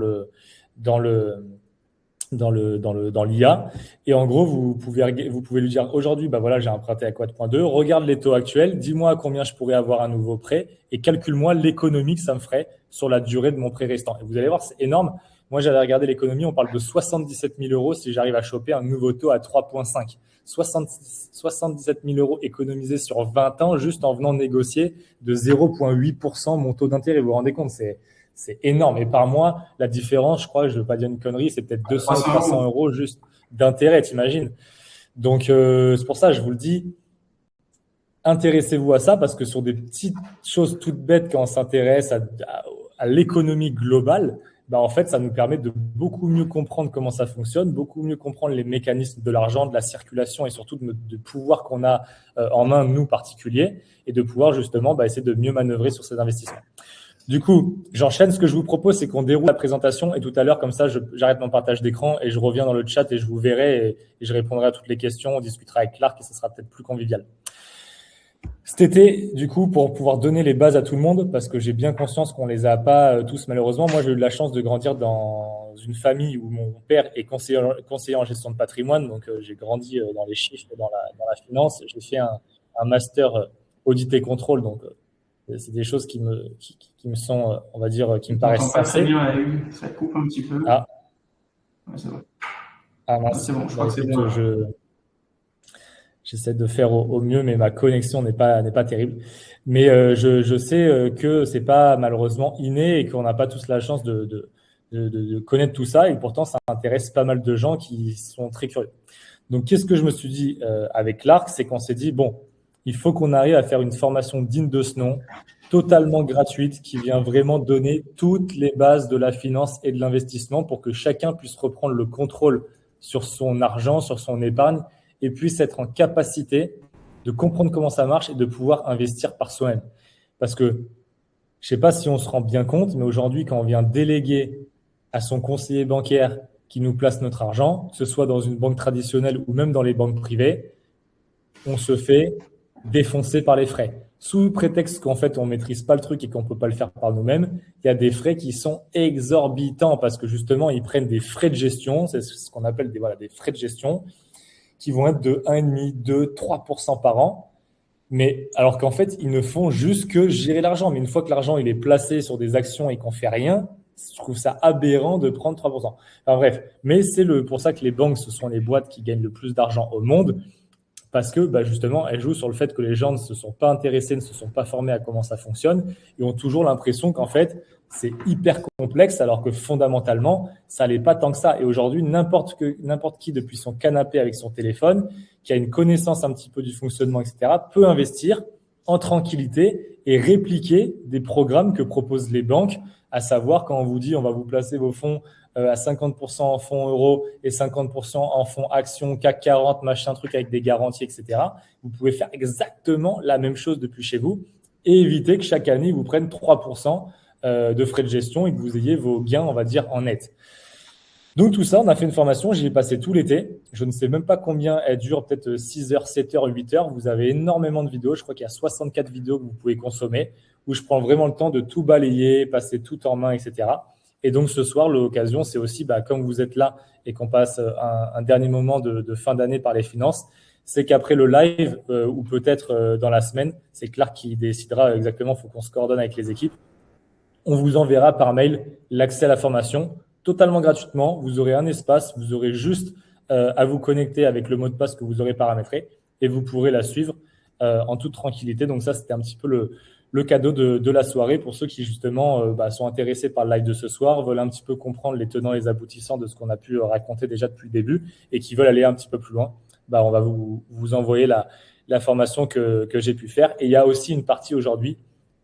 l'IA. Et en gros, vous pouvez lui dire aujourd'hui, voilà, j'ai emprunté à 4,2, regarde les taux actuels, dis-moi à combien je pourrais avoir un nouveau prêt et calcule-moi l'économie que ça me ferait sur la durée de mon prêt restant. Et vous allez voir, c'est énorme. Moi, j'avais regardé l'économie, on parle de 77 000 euros si j'arrive à choper un nouveau taux à 3,5. 77 000 euros économisés sur 20 ans juste en venant négocier de 0,8% mon taux d'intérêt. Vous vous rendez compte, c'est énorme. Et par mois, la différence, je crois, je ne veux pas dire une connerie, c'est peut-être 200 ou 300 euros juste d'intérêt, t'imagines. Donc, c'est pour ça, je vous le dis, intéressez-vous à ça parce que sur des petites choses toutes bêtes, quand on s'intéresse à l'économie globale, en fait, ça nous permet de beaucoup mieux comprendre comment ça fonctionne, beaucoup mieux comprendre les mécanismes de l'argent, de la circulation et surtout de pouvoir qu'on a en main, nous particuliers, et de pouvoir justement essayer de mieux manœuvrer sur ces investissements. Du coup, j'enchaîne. Ce que je vous propose, c'est qu'on déroule la présentation et tout à l'heure, comme ça, j'arrête mon partage d'écran et je reviens dans le chat et je vous verrai et je répondrai à toutes les questions. On discutera avec Clark et ce sera peut-être plus convivial. Cet été, du coup, pour pouvoir donner les bases à tout le monde, parce que j'ai bien conscience qu'on les a pas tous malheureusement. Moi, j'ai eu de la chance de grandir dans une famille où mon père est conseiller en gestion de patrimoine, donc j'ai grandi dans les chiffres et dans la finance. J'ai fait un master audit et contrôle, donc c'est des choses qui me sont, on va dire, qui me paraissent pas très bien, ça coupe un petit peu. Ah, ouais, c'est vrai. Mince. C'est bon, je crois que c'est bon. J'essaie de faire au mieux, mais ma connexion n'est pas terrible. Mais je sais que c'est pas malheureusement inné et qu'on n'a pas tous la chance de connaître tout ça. Et pourtant, ça intéresse pas mal de gens qui sont très curieux. Donc, qu'est-ce que je me suis dit avec Clark? C'est qu'on s'est dit, bon, il faut qu'on arrive à faire une formation digne de ce nom, totalement gratuite, qui vient vraiment donner toutes les bases de la finance et de l'investissement pour que chacun puisse reprendre le contrôle sur son argent, sur son épargne, et puisse être en capacité de comprendre comment ça marche et de pouvoir investir par soi-même. Parce que je ne sais pas si on se rend bien compte, mais aujourd'hui, quand on vient déléguer à son conseiller bancaire qui nous place notre argent, que ce soit dans une banque traditionnelle ou même dans les banques privées, on se fait défoncer par les frais. Sous prétexte qu'en fait, on ne maîtrise pas le truc et qu'on ne peut pas le faire par nous-mêmes, il y a des frais qui sont exorbitants parce que justement, ils prennent des frais de gestion, c'est ce qu'on appelle des frais de gestion, qui vont être de 1,5, 2, 3% par an. Mais alors qu'en fait, ils ne font juste que gérer l'argent. Mais une fois que l'argent il est placé sur des actions et qu'on ne fait rien, je trouve ça aberrant de prendre 3%. Enfin bref, mais c'est pour ça que les banques, ce sont les boîtes qui gagnent le plus d'argent au monde. Parce que justement, elles jouent sur le fait que les gens ne se sont pas intéressés, ne se sont pas formés à comment ça fonctionne et ont toujours l'impression qu'en fait, c'est hyper complexe alors que fondamentalement, ça n'est pas tant que ça. Et aujourd'hui, n'importe qui depuis son canapé avec son téléphone, qui a une connaissance un petit peu du fonctionnement, etc., peut investir en tranquillité et répliquer des programmes que proposent les banques, à savoir quand on vous dit on va vous placer vos fonds à 50% en fonds euros et 50% en fonds actions, CAC 40, machin truc avec des garanties, etc. Vous pouvez faire exactement la même chose depuis chez vous et éviter que chaque année, ils vous prennent 3% de frais de gestion et que vous ayez vos gains, on va dire, en net. Donc tout ça, on a fait une formation, j'y ai passé tout l'été. Je ne sais même pas combien elle dure, peut-être 6 heures, 7 heures, 8 heures. Vous avez énormément de vidéos, je crois qu'il y a 64 vidéos que vous pouvez consommer, où je prends vraiment le temps de tout balayer, passer tout en main, etc. Et donc ce soir, l'occasion, c'est aussi, comme vous êtes là et qu'on passe un dernier moment de fin d'année par les finances, c'est qu'après le live, ou peut-être dans la semaine, c'est Clark qui décidera exactement, il faut qu'on se coordonne avec les équipes, on vous enverra par mail l'accès à la formation totalement gratuitement. Vous aurez un espace, vous aurez juste à vous connecter avec le mot de passe que vous aurez paramétré et vous pourrez la suivre en toute tranquillité. Donc ça, c'était un petit peu le cadeau de la soirée pour ceux qui justement sont intéressés par le live de ce soir, veulent un petit peu comprendre les tenants et les aboutissants de ce qu'on a pu raconter déjà depuis le début et qui veulent aller un petit peu plus loin. On va vous envoyer la formation que j'ai pu faire. Et il y a aussi une partie aujourd'hui,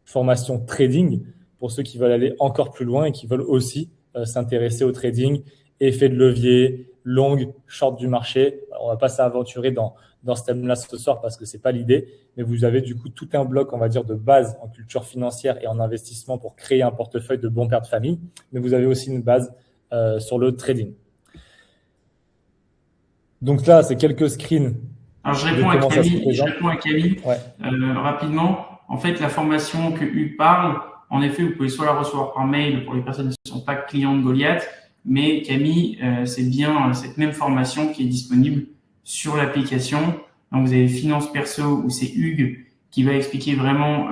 formation trading, pour ceux qui veulent aller encore plus loin et qui veulent aussi s'intéresser au trading, effet de levier, long, short du marché. Alors, on ne va pas s'aventurer dans ce thème-là ce soir parce que ce n'est pas l'idée, mais vous avez du coup tout un bloc, on va dire, de base en culture financière et en investissement pour créer un portefeuille de bons pères de famille, mais vous avez aussi une base sur le trading. Donc là, c'est quelques screens. Alors, je réponds à Camille ouais. Rapidement. En fait, la formation que Hugues parle, en effet, vous pouvez soit la recevoir par mail pour les personnes qui ne sont pas clients de Goliath, mais Camille, c'est bien cette même formation qui est disponible sur l'application. Donc, vous avez Finance Perso où c'est Hugues qui va expliquer vraiment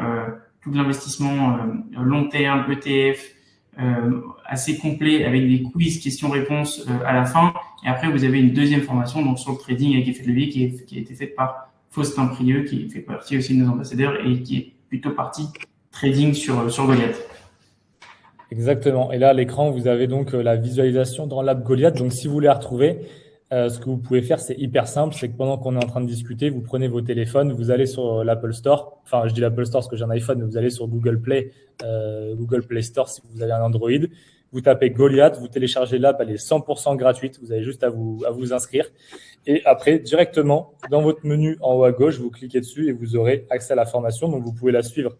tout l'investissement long terme, ETF, assez complet avec des quiz, questions-réponses à la fin. Et après, vous avez une deuxième formation donc sur le trading avec effet de levier qui a été faite par Faustin Prieux, qui fait partie aussi de nos ambassadeurs et qui est plutôt partie trading sur Goliath. Exactement. Et là, à l'écran, vous avez donc la visualisation dans l'app Goliath. Donc, si vous voulez la retrouver, ce que vous pouvez faire, c'est hyper simple. C'est que pendant qu'on est en train de discuter, vous prenez vos téléphones, vous allez sur l'Apple Store. Enfin, je dis l'Apple Store parce que j'ai un iPhone, mais vous allez sur Google Play Store si vous avez un Android. Vous tapez Goliath, vous téléchargez l'app, elle est 100% gratuite. Vous avez juste à vous inscrire. Et après, directement, dans votre menu en haut à gauche, vous cliquez dessus et vous aurez accès à la formation. Donc, vous pouvez la suivre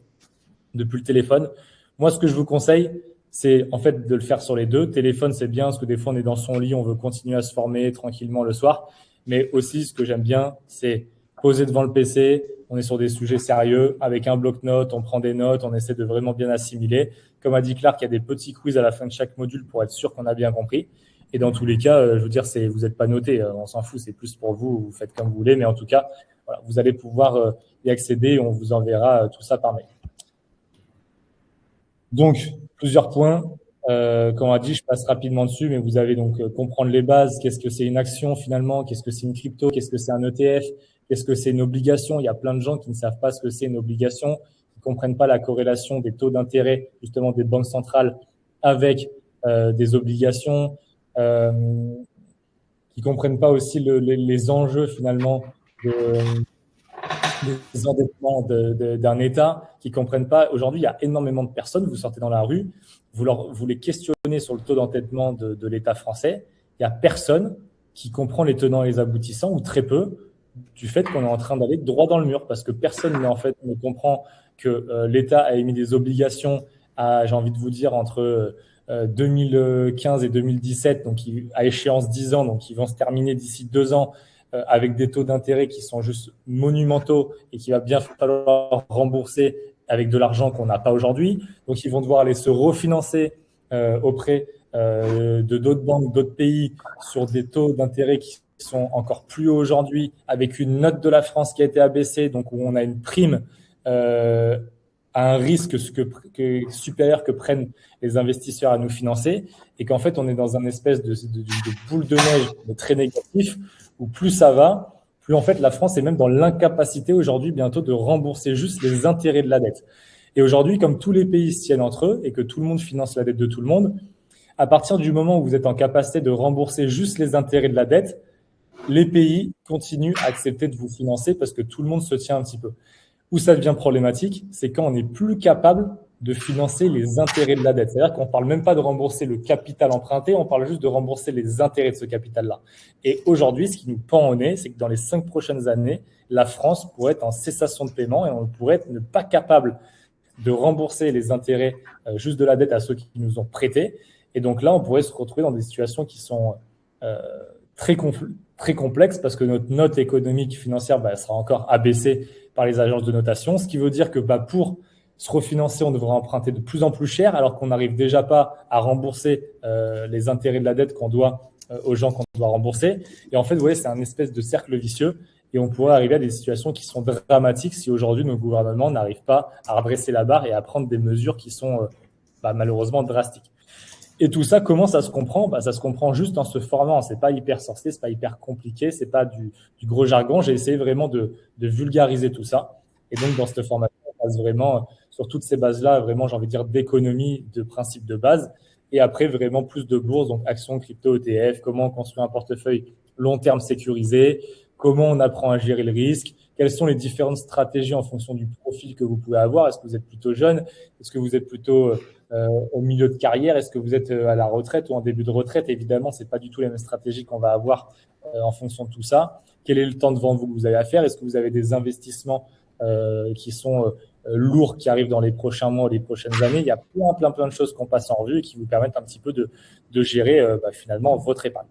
depuis le téléphone. Moi, ce que je vous conseille, c'est en fait de le faire sur les deux. Téléphone, c'est bien parce que des fois, on est dans son lit, on veut continuer à se former tranquillement le soir. Mais aussi, ce que j'aime bien, c'est poser devant le PC. On est sur des sujets sérieux. Avec un bloc-notes, on prend des notes, on essaie de vraiment bien assimiler. Comme a dit Clark, il y a des petits quiz à la fin de chaque module pour être sûr qu'on a bien compris. Et dans tous les cas, je veux dire, vous n'êtes pas noté. On s'en fout, c'est plus pour vous. Vous faites comme vous voulez. Mais en tout cas, voilà, vous allez pouvoir y accéder et on vous enverra tout ça par mail. Donc, plusieurs points. Comme on a dit, je passe rapidement dessus, mais vous avez donc comprendre les bases. Qu'est-ce que c'est une action finalement? Qu'est-ce que c'est une crypto? Qu'est-ce que c'est un ETF? Qu'est-ce que c'est une obligation? Il y a plein de gens qui ne savent pas ce que c'est une obligation, qui ne comprennent pas la corrélation des taux d'intérêt, justement des banques centrales avec des obligations, qui ne comprennent pas aussi les enjeux finalement des endettements d'un État, qui ne comprennent pas. Aujourd'hui, il y a énormément de personnes, vous sortez dans la rue, vous les questionnez sur le taux d'endettement de l'État français, il n'y a personne qui comprend les tenants et les aboutissants, ou très peu, du fait qu'on est en train d'aller droit dans le mur, parce que personne en fait ne comprend que l'État a émis des obligations j'ai envie de vous dire, entre 2015 et 2017, donc à échéance 10 ans, donc qui vont se terminer d'ici 2 ans, avec des taux d'intérêt qui sont juste monumentaux et qu'il va bien falloir rembourser avec de l'argent qu'on n'a pas aujourd'hui. Donc, ils vont devoir aller se refinancer auprès de d'autres banques, d'autres pays sur des taux d'intérêt qui sont encore plus hauts aujourd'hui, avec une note de la France qui a été abaissée, donc où on a une prime à un risque supérieur que prennent les investisseurs à nous financer, et qu'en fait, on est dans un espèce de boule de neige très négatif, où plus ça va, plus en fait la France est même dans l'incapacité aujourd'hui bientôt de rembourser juste les intérêts de la dette. Et aujourd'hui, comme tous les pays se tiennent entre eux et que tout le monde finance la dette de tout le monde, à partir du moment où vous êtes en capacité de rembourser juste les intérêts de la dette, les pays continuent à accepter de vous financer parce que tout le monde se tient un petit peu. Où ça devient problématique, c'est quand on n'est plus capable de financer les intérêts de la dette. C'est-à-dire qu'on ne parle même pas de rembourser le capital emprunté, on parle juste de rembourser les intérêts de ce capital-là. Et aujourd'hui, ce qui nous pend au nez, c'est que dans les 5 prochaines années, la France pourrait être en cessation de paiement et on pourrait être pas capable de rembourser les intérêts juste de la dette à ceux qui nous ont prêté. Et donc là, on pourrait se retrouver dans des situations qui sont très complexes parce que notre note économique financière sera encore abaissée par les agences de notation, ce qui veut dire que pour se refinancer, on devra emprunter de plus en plus cher alors qu'on n'arrive déjà pas à rembourser les intérêts de la dette qu'on doit aux gens qu'on doit rembourser. Et en fait, vous voyez, c'est un espèce de cercle vicieux et on pourrait arriver à des situations qui sont dramatiques si aujourd'hui nos gouvernements n'arrivent pas à redresser la barre et à prendre des mesures qui sont malheureusement drastiques. Et tout ça, comment ça se comprend ? Ça se comprend juste en se formant. C'est pas hyper sorcier, c'est pas hyper compliqué, c'est pas du gros jargon. J'ai essayé vraiment de vulgariser tout ça. Et donc, dans cette formation, on passe vraiment sur toutes ces bases-là, vraiment, j'ai envie de dire, d'économie, de principes de base. Et après, vraiment plus de bourse, donc actions, crypto, ETF, comment on construit un portefeuille long terme sécurisé, comment on apprend à gérer le risque, quelles sont les différentes stratégies en fonction du profil que vous pouvez avoir. Est-ce que vous êtes plutôt jeune ? Est-ce que vous êtes plutôt au milieu de carrière? Est-ce que vous êtes à la retraite ou en début de retraite? Évidemment, ce n'est pas du tout les mêmes stratégies qu'on va avoir en fonction de tout ça. Quel est le temps devant vous que vous avez à faire? Est-ce que vous avez des investissements qui sont lourds qui arrivent dans les prochains mois ou les prochaines années? Il y a plein de choses qu'on passe en revue et qui vous permettent un petit peu de gérer finalement votre épargne.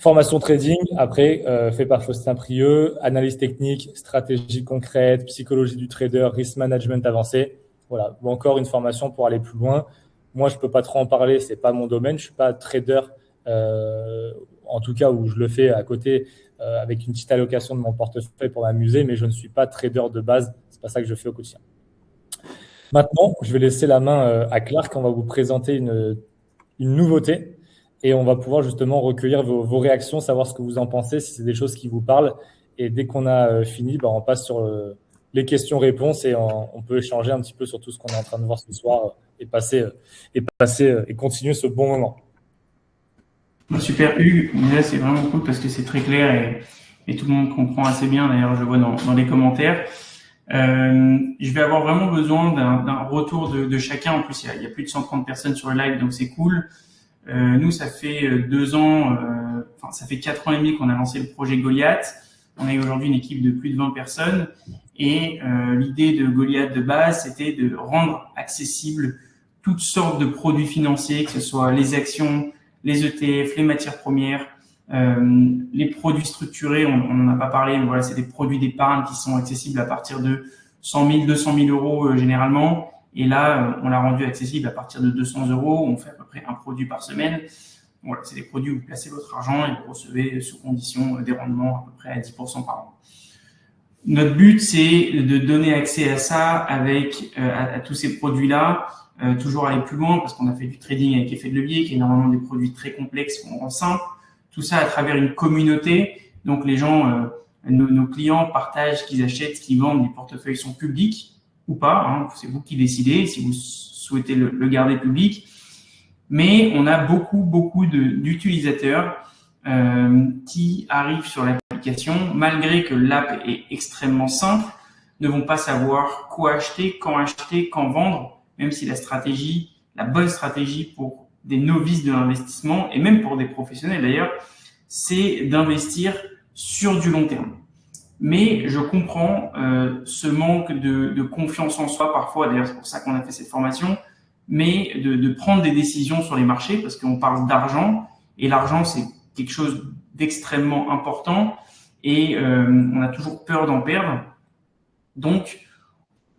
Formation trading, après, fait par Faustin Prieux, analyse technique, stratégie concrète, psychologie du trader, risk management avancé. Voilà, ou encore une formation pour aller plus loin. Moi, je ne peux pas trop en parler, ce n'est pas mon domaine. Je ne suis pas trader, en tout cas où je le fais à côté avec une petite allocation de mon portefeuille pour m'amuser, mais je ne suis pas trader de base. Ce n'est pas ça que je fais au quotidien. Maintenant, je vais laisser la main à Clark. On va vous présenter une nouveauté. Et on va pouvoir justement recueillir vos réactions, savoir ce que vous en pensez, si c'est des choses qui vous parlent. Et dès qu'on a fini, on passe sur les questions-réponses et on peut échanger un petit peu sur tout ce qu'on est en train de voir ce soir et continuer ce bon moment. Super Hugues, là c'est vraiment cool parce que c'est très clair et tout le monde comprend assez bien. D'ailleurs, je vois dans les commentaires. Je vais avoir vraiment besoin d'un retour de chacun. En plus, il y a plus de 130 personnes sur le live, donc c'est cool. Nous, ça fait 2 ans, ça fait 4 ans et demi qu'on a lancé le projet Goliath. On est aujourd'hui une équipe de plus de 20 personnes et l'idée de Goliath de base, c'était de rendre accessible toutes sortes de produits financiers, que ce soit les actions, les ETF, les matières premières, les produits structurés. On n'en a pas parlé, mais voilà, c'est des produits d'épargne qui sont accessibles à partir de 100 000, 200 000 euros généralement. Et là, on l'a rendu accessible à partir de 200 euros. On fait à peu près un produit par semaine. Voilà, c'est des produits où vous placez votre argent et vous recevez sous condition des rendements à peu près à 10% par an. Notre but, c'est de donner accès à ça avec à tous ces produits-là, toujours aller plus loin parce qu'on a fait du trading avec effet de levier, qui est normalement des produits très complexes qu'on rend simples. Tout ça à travers une communauté. Donc les gens, nos clients partagent ce qu'ils achètent, ce qu'ils vendent. Les portefeuilles sont publics ou pas, hein, c'est vous qui décidez si vous souhaitez le garder public. Mais on a beaucoup d'utilisateurs qui arrivent sur l'application, malgré que l'app est extrêmement simple, ne vont pas savoir quoi acheter, quand vendre, même si la bonne stratégie pour des novices de l'investissement, et même pour des professionnels d'ailleurs, c'est d'investir sur du long terme. Mais je comprends ce manque de confiance en soi parfois, d'ailleurs c'est pour ça qu'on a fait cette formation, mais de prendre des décisions sur les marchés parce qu'on parle d'argent et l'argent c'est quelque chose d'extrêmement important et on a toujours peur d'en perdre. Donc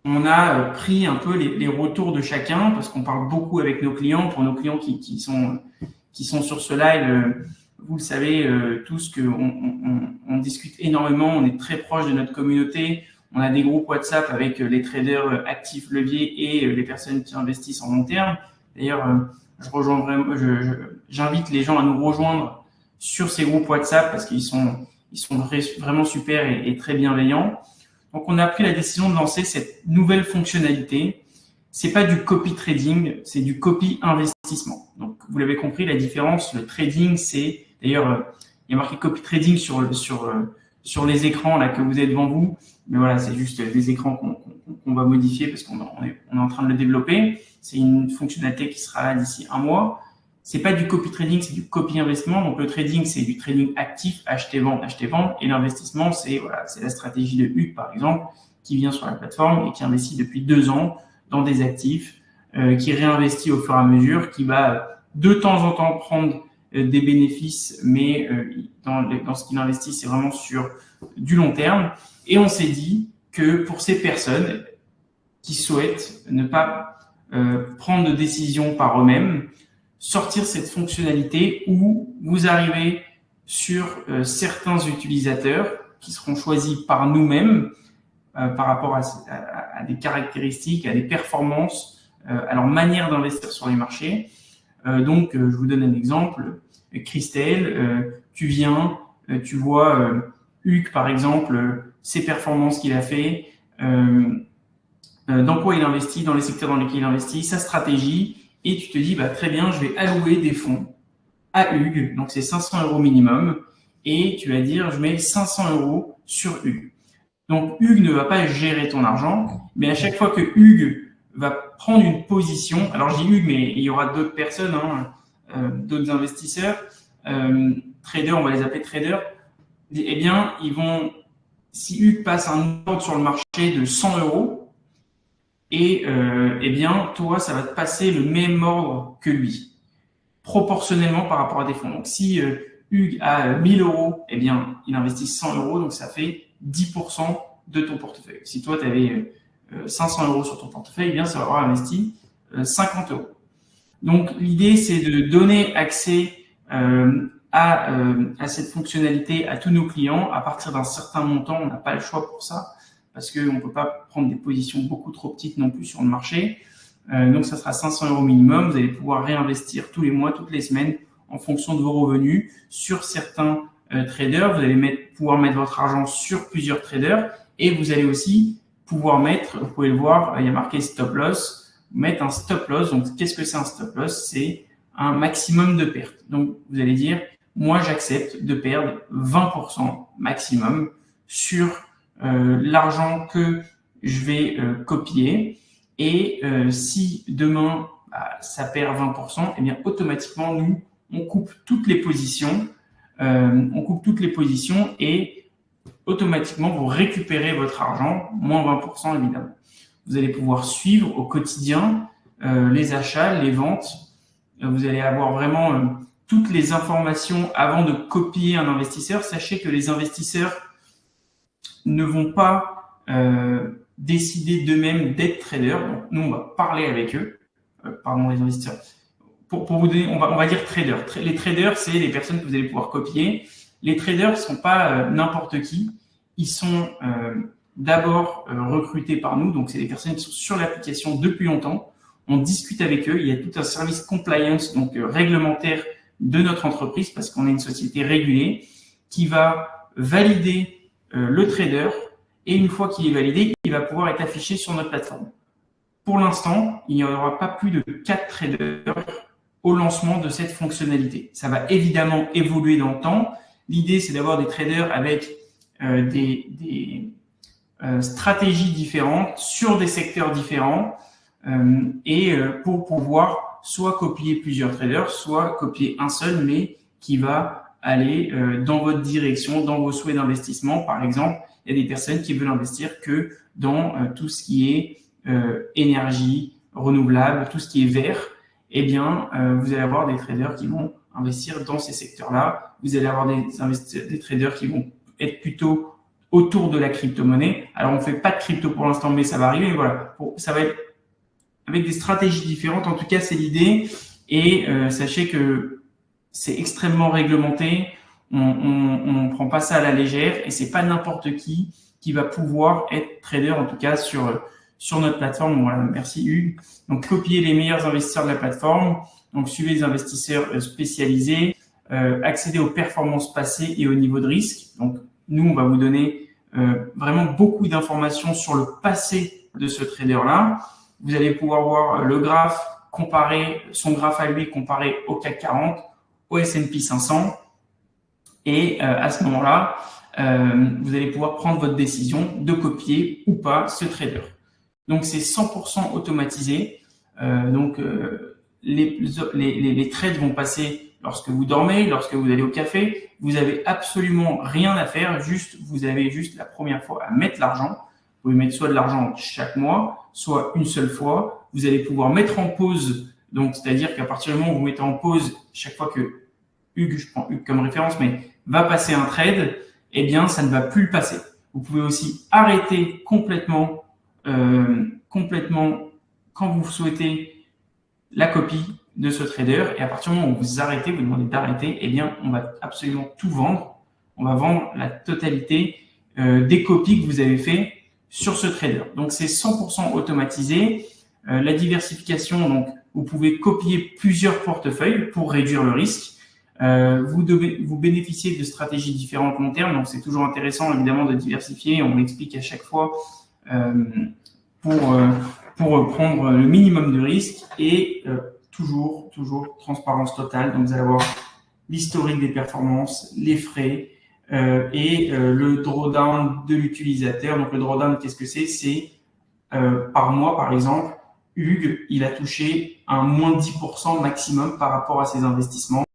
on a pris un peu les retours de chacun parce qu'on parle beaucoup avec nos clients. Pour nos clients qui sont sur ce live, vous le savez tous qu'on discute énormément, on est très proche de notre communauté. On a des groupes WhatsApp avec les traders actifs leviers et les personnes qui investissent en long terme. D'ailleurs, j'invite les gens à nous rejoindre sur ces groupes WhatsApp parce qu'ils sont vraiment super et très bienveillants. Donc, on a pris la décision de lancer cette nouvelle fonctionnalité. C'est pas du copy trading, c'est du copy investissement. Donc, vous l'avez compris, la différence, le trading, c'est d'ailleurs, il y a marqué copy trading sur sur les écrans là que vous avez devant vous. Mais voilà, c'est juste des écrans qu'on va modifier parce qu'on est en train de le développer. C'est une fonctionnalité qui sera là d'ici 1 mois. C'est pas du copy trading, c'est du copy investissement. Donc le trading, c'est du trading actif, acheter, vendre. Et l'investissement, c'est la stratégie de Hugues, par exemple, qui vient sur la plateforme et qui investit depuis 2 ans dans des actifs, qui réinvestit au fur et à mesure, qui va de temps en temps prendre des bénéfices, mais dans ce qu'il investit, c'est vraiment sur du long terme. Et on s'est dit que pour ces personnes qui souhaitent ne pas prendre de décision par eux-mêmes, sortir cette fonctionnalité où vous arrivez sur certains utilisateurs qui seront choisis par nous-mêmes par rapport à des caractéristiques, à des performances, à leur manière d'investir sur les marchés. Donc, je vous donne un exemple. Christelle, tu viens, tu vois Hugues, par exemple, ses performances qu'il a fait, dans quoi il investit, dans les secteurs dans lesquels il investit, sa stratégie, et tu te dis, très bien, je vais allouer des fonds à Hugues, donc c'est 500 € minimum, et tu vas dire, je mets 500 € sur Hugues. Donc, Hugues ne va pas gérer ton argent, mais à chaque fois que Hugues va prendre une position, alors je dis Hugues, mais il y aura d'autres personnes, d'autres investisseurs, traders, on va les appeler traders, eh bien, si Hugues passe un ordre sur le marché de 100 €, et eh bien, toi, ça va te passer le même ordre que lui, proportionnellement par rapport à des fonds. Donc, si Hugues a 1000 €, eh bien, il investit 100 €, donc ça fait 10% de ton portefeuille. Si toi, tu avais 500 € sur ton portefeuille, eh bien, ça va avoir investi 50 €. Donc, l'idée, c'est de donner accès à cette fonctionnalité à tous nos clients. À partir d'un certain montant, on n'a pas le choix pour ça, parce qu'on ne peut pas prendre des positions beaucoup trop petites non plus sur le marché. Donc, ça sera 500 € minimum. Vous allez pouvoir réinvestir tous les mois, toutes les semaines, en fonction de vos revenus sur certains traders. Vous allez pouvoir mettre votre argent sur plusieurs traders, et vous allez aussi pouvoir mettre, vous pouvez le voir, il y a marqué stop loss, mettre un stop loss. Donc, qu'est-ce que c'est un stop loss? C'est un maximum de perte. Donc, vous allez dire, moi, j'accepte de perdre 20% maximum sur l'argent que je vais copier. Et si demain, ça perd 20%, eh bien, automatiquement, nous, on coupe toutes les positions. Et automatiquement, vous récupérez votre argent, moins 20% évidemment. Vous allez pouvoir suivre au quotidien les achats, les ventes. Vous allez avoir vraiment toutes les informations avant de copier un investisseur. Sachez que les investisseurs ne vont pas décider d'eux-mêmes d'être traders. Donc, nous, on va parler avec eux. Les investisseurs. Pour vous donner, on va dire traders. Les traders, c'est les personnes que vous allez pouvoir copier. Les traders ne sont pas n'importe qui. Ils sont d'abord recrutés par nous. Donc, c'est des personnes qui sont sur l'application depuis longtemps. On discute avec eux. Il y a tout un service compliance, donc réglementaire de notre entreprise, parce qu'on est une société régulée, qui va valider le trader. Et une fois qu'il est validé, il va pouvoir être affiché sur notre plateforme. Pour l'instant, il n'y aura pas plus de 4 traders au lancement de cette fonctionnalité. Ça va évidemment évoluer dans le temps. L'idée, c'est d'avoir des traders avec des stratégies différentes sur des secteurs différents et pour pouvoir soit copier plusieurs traders, soit copier un seul, mais qui va aller dans votre direction, dans vos souhaits d'investissement. Par exemple, il y a des personnes qui veulent investir que dans tout ce qui est énergie renouvelable, tout ce qui est vert. Eh bien, vous allez avoir des traders qui vont investir dans ces secteurs-là. Vous allez avoir des traders qui vont être plutôt autour de la crypto-monnaie. Alors, on ne fait pas de crypto pour l'instant, mais ça va arriver. Voilà, ça va être avec des stratégies différentes. En tout cas, c'est l'idée. Et sachez que c'est extrêmement réglementé. On ne prend pas ça à la légère. Et c'est pas n'importe qui va pouvoir être trader, en tout cas sur notre plateforme. Voilà, merci Hugues. Donc, copiez les meilleurs investisseurs de la plateforme. Donc, suivez les investisseurs spécialisés. Accédez aux performances passées et au niveau de risque. Donc, nous, on va vous donner vraiment beaucoup d'informations sur le passé de ce trader-là. Vous allez pouvoir voir le graphe son graphe à lui comparé au CAC 40, au S&P 500. Et à ce moment-là, vous allez pouvoir prendre votre décision de copier ou pas ce trader. Donc, c'est 100% automatisé. Les trades vont passer lorsque vous dormez, lorsque vous allez au café. Vous avez absolument rien à faire. Vous avez juste la première fois à mettre l'argent. Vous pouvez mettre soit de l'argent chaque mois, soit une seule fois. Vous allez pouvoir mettre en pause. Donc, c'est-à-dire qu'à partir du moment où vous mettez en pause, chaque fois que Hugues, je prends Hugues comme référence, mais va passer un trade, eh bien, ça ne va plus le passer. Vous pouvez aussi arrêter complètement quand vous souhaitez la copie de ce trader. Et à partir du moment où vous arrêtez, vous demandez d'arrêter, eh bien, on va absolument tout vendre. On va vendre la totalité des copies que vous avez fait sur ce trader. Donc, c'est 100% automatisé. La diversification, donc, vous pouvez copier plusieurs portefeuilles pour réduire le risque. Vous bénéficiez de stratégies différentes long terme, donc c'est toujours intéressant évidemment de diversifier. On l'explique à chaque fois pour prendre le minimum de risques et toujours transparence totale. Donc vous allez avoir l'historique des performances, les frais et le drawdown de l'utilisateur. Donc le drawdown, qu'est-ce que c'est? C'est par mois, par exemple, Hugues, il a touché un moins 10% maximum par rapport à ses investissements.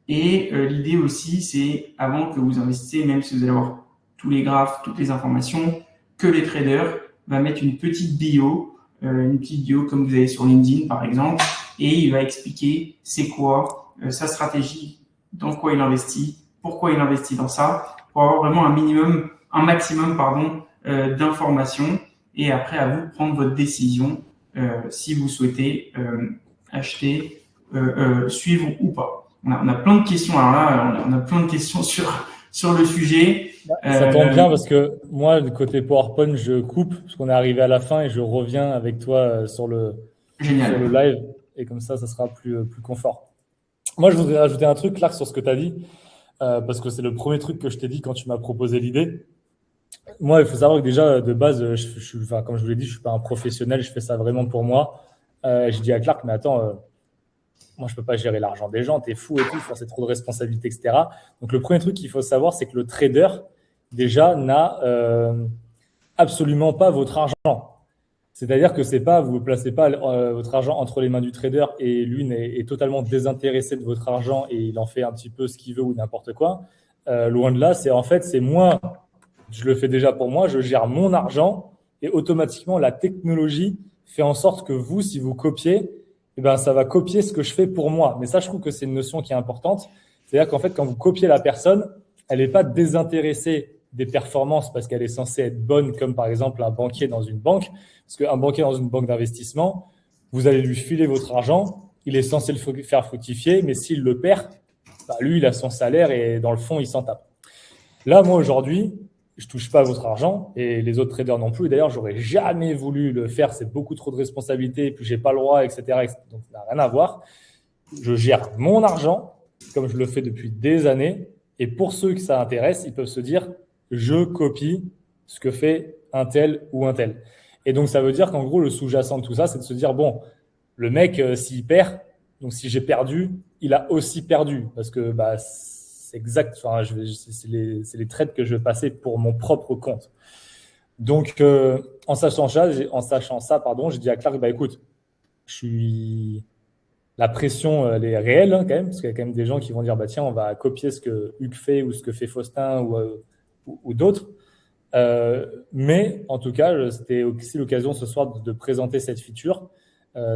L'idée aussi, c'est avant que vous investissez, même si vous allez avoir tous les graphes, toutes les informations, que les traders va mettre une petite bio comme vous avez sur LinkedIn par exemple, et il va expliquer c'est quoi sa stratégie, dans quoi il investit, pourquoi il investit dans ça, pour avoir vraiment un maximum d'informations. Et après, à vous de prendre votre décision si vous souhaitez acheter, suivre ou pas. On a plein de questions. Alors là, on a plein de questions sur le sujet. Ça tombe bien parce que moi, du côté PowerPoint, je coupe parce qu'on est arrivé à la fin et je reviens avec toi sur le live. Et comme ça sera plus confort. Moi, je voudrais rajouter un truc, Clark, sur ce que tu as dit, parce que c'est le premier truc que je t'ai dit quand tu m'as proposé l'idée. Moi, il faut savoir que déjà, de base, comme je vous l'ai dit, je ne suis pas un professionnel, je fais ça vraiment pour moi. Je dis à Clark, mais attends, moi, je ne peux pas gérer l'argent des gens, t'es fou et tout, c'est trop de responsabilités, etc. Donc, le premier truc qu'il faut savoir, c'est que le trader, déjà, n'a absolument pas votre argent. C'est-à-dire que vous ne placez pas votre argent entre les mains du trader et lui est totalement désintéressé de votre argent et il en fait un petit peu ce qu'il veut ou n'importe quoi. Loin de là, c'est moi, je le fais déjà pour moi, je gère mon argent et automatiquement, la technologie fait en sorte que vous, si vous copiez, eh ben, ça va copier ce que je fais pour moi. Mais ça, je trouve que c'est une notion qui est importante. C'est-à-dire qu'en fait, quand vous copiez la personne, elle n'est pas désintéressée des performances parce qu'elle est censée être bonne, comme par exemple un banquier dans une banque. Parce qu'un banquier dans une banque d'investissement, vous allez lui filer votre argent, il est censé le faire fructifier, mais s'il le perd, lui, il a son salaire et dans le fond, il s'en tape. Là, moi, aujourd'hui, je ne touche pas à votre argent et les autres traders non plus. D'ailleurs, je n'aurais jamais voulu le faire. C'est beaucoup trop de responsabilités, puis je n'ai pas le droit, etc. Donc, ça n'a rien à voir. Je gère mon argent comme je le fais depuis des années. Et pour ceux que ça intéresse, ils peuvent se dire je copie ce que fait un tel ou un tel. Et donc, ça veut dire qu'en gros, le sous-jacent de tout ça, c'est de se dire bon, le mec, s'il perd, donc si j'ai perdu, il a aussi perdu. Parce que c'est exact, c'est les trades que je vais passer pour mon propre compte. Donc, en sachant ça, j'ai dit à Clark, écoute, la pression, elle est réelle quand même, parce qu'il y a quand même des gens qui vont dire, tiens, on va copier ce que Hugues fait ou ce que fait Faustin ou d'autres. Mais en tout cas, c'était aussi l'occasion ce soir de présenter cette feature,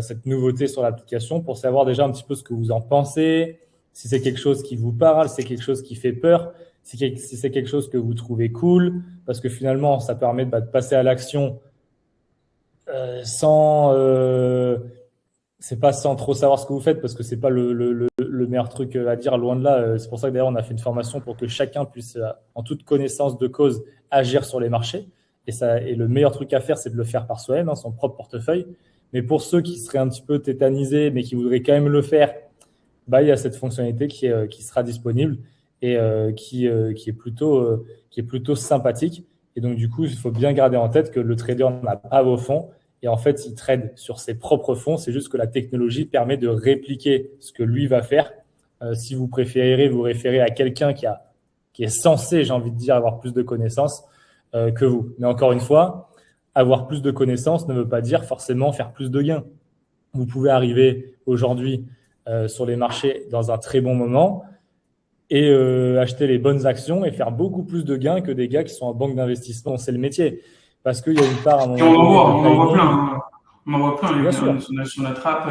cette nouveauté sur l'application pour savoir déjà un petit peu ce que vous en pensez, si c'est quelque chose qui vous parle, si c'est quelque chose qui fait peur, si c'est quelque chose que vous trouvez cool, parce que finalement, ça permet de passer à l'action c'est pas sans trop savoir ce que vous faites, parce que c'est pas le meilleur truc à dire, loin de là. C'est pour ça que d'ailleurs, on a fait une formation pour que chacun puisse, en toute connaissance de cause, agir sur les marchés. Et le meilleur truc à faire, c'est de le faire par soi-même, son propre portefeuille. Mais pour ceux qui seraient un petit peu tétanisés, mais qui voudraient quand même le faire, il y a cette fonctionnalité qui sera disponible et qui est plutôt sympathique. Et donc, du coup, il faut bien garder en tête que le trader n'a pas vos fonds. Et en fait, il trade sur ses propres fonds. C'est juste que la technologie permet de répliquer ce que lui va faire. Si vous préférez vous référer à quelqu'un qui qui est censé, j'ai envie de dire, avoir plus de connaissances que vous. Mais encore une fois, avoir plus de connaissances ne veut pas dire forcément faire plus de gains. Vous pouvez arriver aujourd'hui sur les marchés dans un très bon moment et acheter les bonnes actions et faire beaucoup plus de gains que des gars qui sont en banque d'investissement. C'est le métier. Parce qu'il y a une part à un moment donné. On en voit plein. Hein. On en voit plein. Bien sûr. Sur notre app,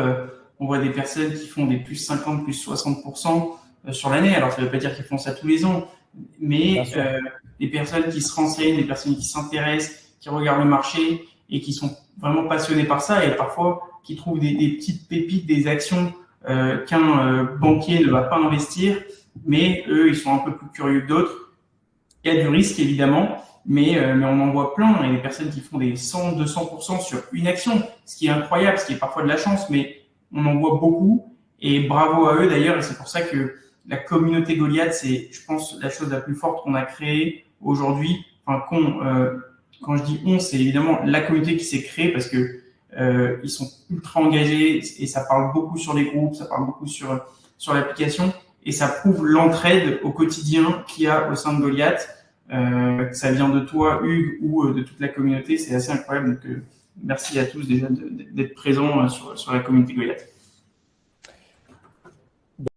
on voit des personnes qui font des plus 50, plus 60% sur l'année. Alors, ça ne veut pas dire qu'ils font ça tous les ans, mais des personnes qui se renseignent, des personnes qui s'intéressent, qui regardent le marché et qui sont vraiment passionnés par ça et parfois qui trouvent des petites pépites, des actions qu'un banquier ne va pas investir, mais eux, ils sont un peu plus curieux que d'autres. Il y a du risque, évidemment, mais on en voit plein. Il y a des personnes qui font des 100, 200% sur une action, ce qui est incroyable, ce qui est parfois de la chance, mais on en voit beaucoup. Et bravo à eux, d'ailleurs, et c'est pour ça que la communauté Goliath, c'est, je pense, la chose la plus forte qu'on a créée aujourd'hui. Enfin, quand je dis on, c'est évidemment la communauté qui s'est créée parce que ils sont ultra engagés et ça parle beaucoup sur les groupes, ça parle beaucoup sur l'application et ça prouve l'entraide au quotidien qu'il y a au sein de Goliath. Que ça vient de toi, Hugues, ou de toute la communauté, c'est assez incroyable. Donc, merci à tous déjà d'être présents sur la communauté Goliath.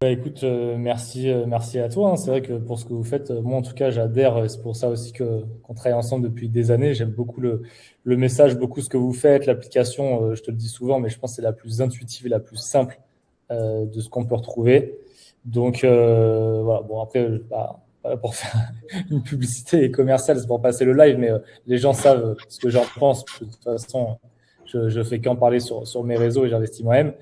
Écoute, merci à toi. Hein. C'est vrai que pour ce que vous faites, moi en tout cas, j'adhère. C'est pour ça aussi qu'on travaille ensemble depuis des années. J'aime beaucoup le message, beaucoup ce que vous faites, l'application. Je te le dis souvent, mais je pense que c'est la plus intuitive et la plus simple de ce qu'on peut retrouver. Donc voilà. Bon après, pas pour faire une publicité commerciale, c'est pour passer le live, mais les gens savent ce que j'en pense. De toute façon, je fais qu'en parler sur mes réseaux et j'investis moi-même.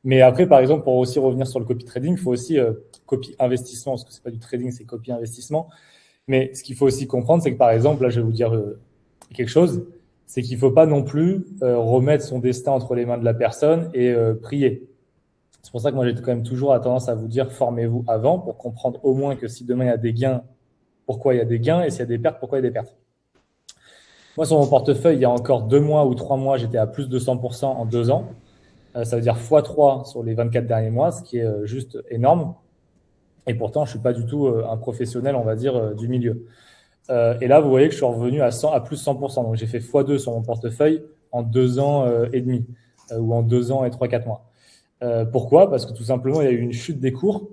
Mais après, par exemple, pour aussi revenir sur le copy trading, il faut aussi copy investissement, parce que c'est pas du trading, c'est copy investissement. Mais ce qu'il faut aussi comprendre, c'est que par exemple, là, je vais vous dire quelque chose, c'est qu'il faut pas non plus remettre son destin entre les mains de la personne et prier. C'est pour ça que moi, j'ai quand même toujours tendance à vous dire, formez-vous avant pour comprendre au moins que si demain il y a des gains, pourquoi il y a des gains, et s'il y a des pertes, pourquoi il y a des pertes. Moi, sur mon portefeuille, il y a encore 2 mois ou 3 mois, j'étais à plus de 100% en 2 ans. Ça veut dire x3 sur les 24 derniers mois, ce qui est juste énorme. Et pourtant, je ne suis pas du tout un professionnel, on va dire, du milieu. Et là, vous voyez que je suis revenu à plus 100%. Donc, j'ai fait x2 sur mon portefeuille en 2 ans et demi ou en 2 ans et 3-4 mois. Pourquoi ? Parce que tout simplement, il y a eu une chute des cours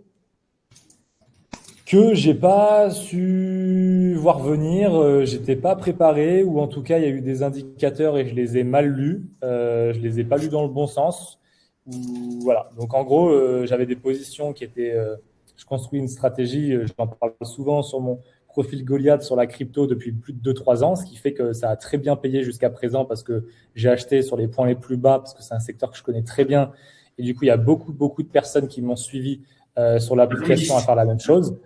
que j'ai pas su voir venir, j'étais pas préparé, ou en tout cas, il y a eu des indicateurs et je les ai mal lus, je les ai pas lus dans le bon sens. Voilà. Donc en gros, j'avais des positions qui étaient, je construis une stratégie, j'en parle souvent sur mon profil Goliath sur la crypto depuis plus de 2-3 ans, ce qui fait que ça a très bien payé jusqu'à présent parce que j'ai acheté sur les points les plus bas, parce que c'est un secteur que je connais très bien. Et du coup, il y a beaucoup de personnes qui m'ont suivi sur l'application à faire la même chose.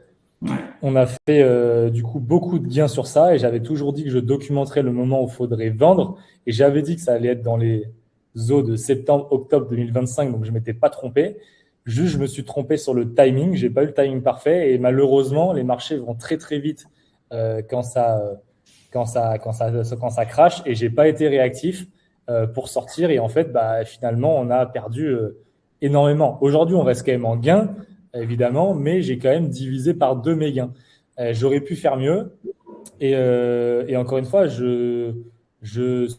On a fait du coup beaucoup de gains sur ça et j'avais toujours dit que je documenterais le moment où il faudrait vendre et j'avais dit que ça allait être dans les eaux de septembre-octobre 2025, donc je ne m'étais pas trompé. Juste, je me suis trompé sur le timing, je n'ai pas eu le timing parfait et malheureusement, les marchés vont très très vite quand ça crache et je n'ai pas été réactif pour sortir et en fait, finalement, on a perdu énormément. Aujourd'hui, on reste quand même en gain, évidemment, mais j'ai quand même divisé par 2 mes gains. J'aurais pu faire mieux. Et encore une fois, je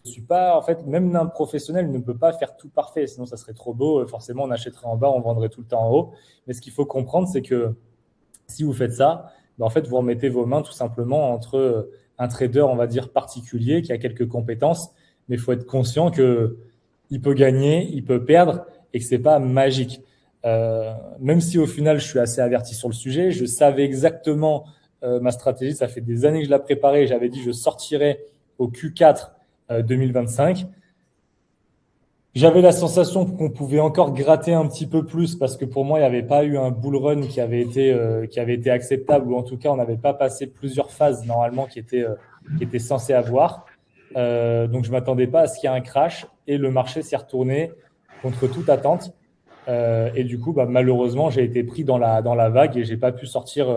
suis pas, en fait, même un professionnel ne peut pas faire tout parfait, sinon ça serait trop beau. Forcément, on achèterait en bas, on vendrait tout le temps en haut. Mais ce qu'il faut comprendre, c'est que si vous faites ça, en fait, vous remettez vos mains tout simplement entre un trader, on va dire, particulier qui a quelques compétences, mais il faut être conscient qu'il peut gagner, il peut perdre et que c'est pas magique. Même si au final je suis assez averti sur le sujet, je savais exactement ma stratégie, ça fait des années que je la préparais, j'avais dit je sortirais au Q4 2025. J'avais la sensation qu'on pouvait encore gratter un petit peu plus parce que pour moi il n'y avait pas eu un bull run qui avait été acceptable, ou en tout cas on n'avait pas passé plusieurs phases normalement qui étaient censées avoir. Donc je m'attendais pas à ce qu'il y ait un crash et le marché s'est retourné contre toute attente. Et du coup, malheureusement, j'ai été pris dans la vague et j'ai pas pu sortir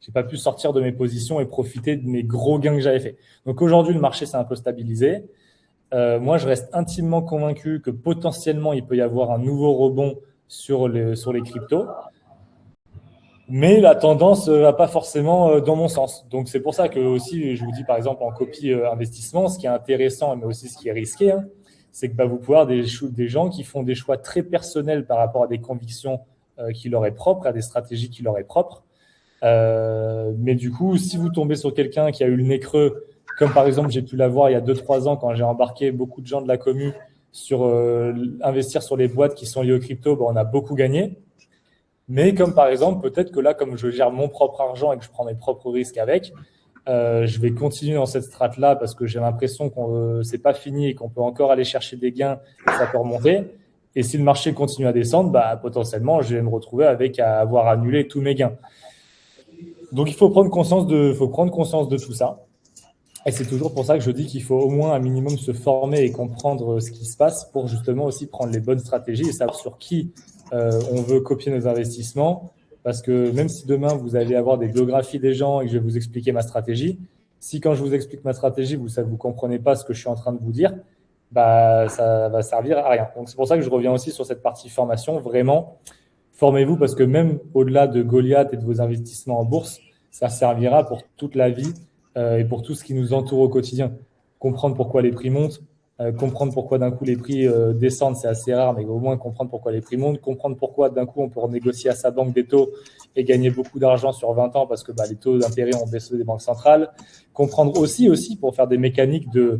de mes positions et profiter de mes gros gains que j'avais fait. Donc aujourd'hui, le marché s'est un peu stabilisé. Moi, je reste intimement convaincu que potentiellement, il peut y avoir un nouveau rebond sur les cryptos. Mais la tendance va pas forcément dans mon sens. Donc c'est pour ça que aussi, je vous dis par exemple en copie investissement, ce qui est intéressant, mais aussi ce qui est risqué, hein, c'est que vous pouvez avoir des gens qui font des choix très personnels par rapport à des convictions qui leur est propres, à des stratégies qui leur est propres. Mais du coup, si vous tombez sur quelqu'un qui a eu le nez creux, comme par exemple j'ai pu l'avoir il y a 2-3 ans quand j'ai embarqué beaucoup de gens de la commu sur investir sur les boîtes qui sont liées aux crypto, on a beaucoup gagné. Mais comme par exemple, peut-être que là, comme je gère mon propre argent et que je prends mes propres risques avec, je vais continuer dans cette strate-là parce que j'ai l'impression que c'est pas fini et qu'on peut encore aller chercher des gains et ça peut remonter. Et si le marché continue à descendre, potentiellement, je vais me retrouver avec à avoir annulé tous mes gains. Donc, il faut prendre conscience de tout ça. Et c'est toujours pour ça que je dis qu'il faut au moins un minimum se former et comprendre ce qui se passe pour justement aussi prendre les bonnes stratégies et savoir sur qui on veut copier nos investissements. Parce que même si demain, vous allez avoir des biographies des gens et que je vais vous expliquer ma stratégie, si quand je vous explique ma stratégie, vous ne comprenez pas ce que je suis en train de vous dire, ça va servir à rien. Donc, c'est pour ça que je reviens aussi sur cette partie formation. Vraiment, formez-vous parce que même au-delà de Goliath et de vos investissements en bourse, ça servira pour toute la vie et pour tout ce qui nous entoure au quotidien. Comprendre pourquoi les prix montent, comprendre pourquoi d'un coup les prix descendent, c'est assez rare, mais au moins comprendre pourquoi les prix montent, comprendre pourquoi d'un coup on peut renégocier à sa banque des taux et gagner beaucoup d'argent sur 20 ans parce que les taux d'intérêt ont baissé des banques centrales. Comprendre aussi pour faire des mécaniques de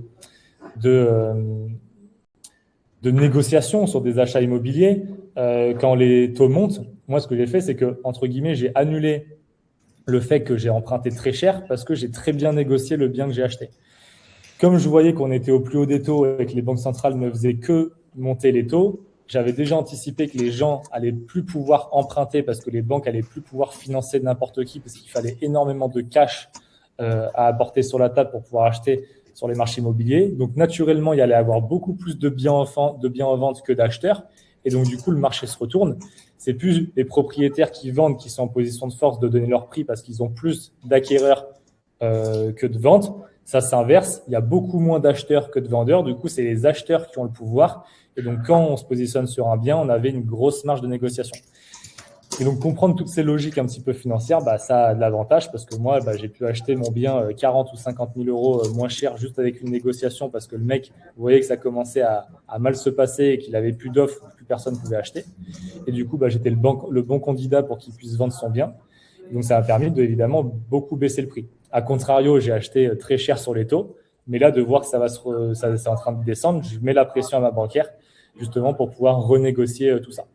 négociation sur des achats immobiliers quand les taux montent. Moi, ce que j'ai fait, c'est que, entre guillemets, j'ai annulé le fait que j'ai emprunté très cher parce que j'ai très bien négocié le bien que j'ai acheté. Comme je voyais qu'on était au plus haut des taux et que les banques centrales ne faisaient que monter les taux, j'avais déjà anticipé que les gens allaient plus pouvoir emprunter parce que les banques allaient plus pouvoir financer n'importe qui parce qu'il fallait énormément de cash à apporter sur la table pour pouvoir acheter sur les marchés immobiliers. Donc, naturellement, il y allait avoir beaucoup plus de biens en vente que d'acheteurs. Et donc, du coup, le marché se retourne. C'est plus les propriétaires qui vendent qui sont en position de force de donner leur prix parce qu'ils ont plus d'acquéreurs que de ventes. Ça s'inverse. Il y a beaucoup moins d'acheteurs que de vendeurs. Du coup, c'est les acheteurs qui ont le pouvoir. Et donc, quand on se positionne sur un bien, on avait une grosse marge de négociation. Et donc, comprendre toutes ces logiques un petit peu financières, ça a de l'avantage parce que moi, j'ai pu acheter mon bien 40 ou 50 000 euros moins cher juste avec une négociation parce que le mec, vous voyez que ça commençait à mal se passer et qu'il avait plus d'offres, plus personne ne pouvait acheter. Et du coup, j'étais le bon candidat pour qu'il puisse vendre son bien. Et donc, ça m'a permis de, évidemment, beaucoup baisser le prix. A contrario, j'ai acheté très cher sur les taux. Mais là, de voir que c'est en train de descendre, je mets la pression à ma banquière justement pour pouvoir renégocier tout ça.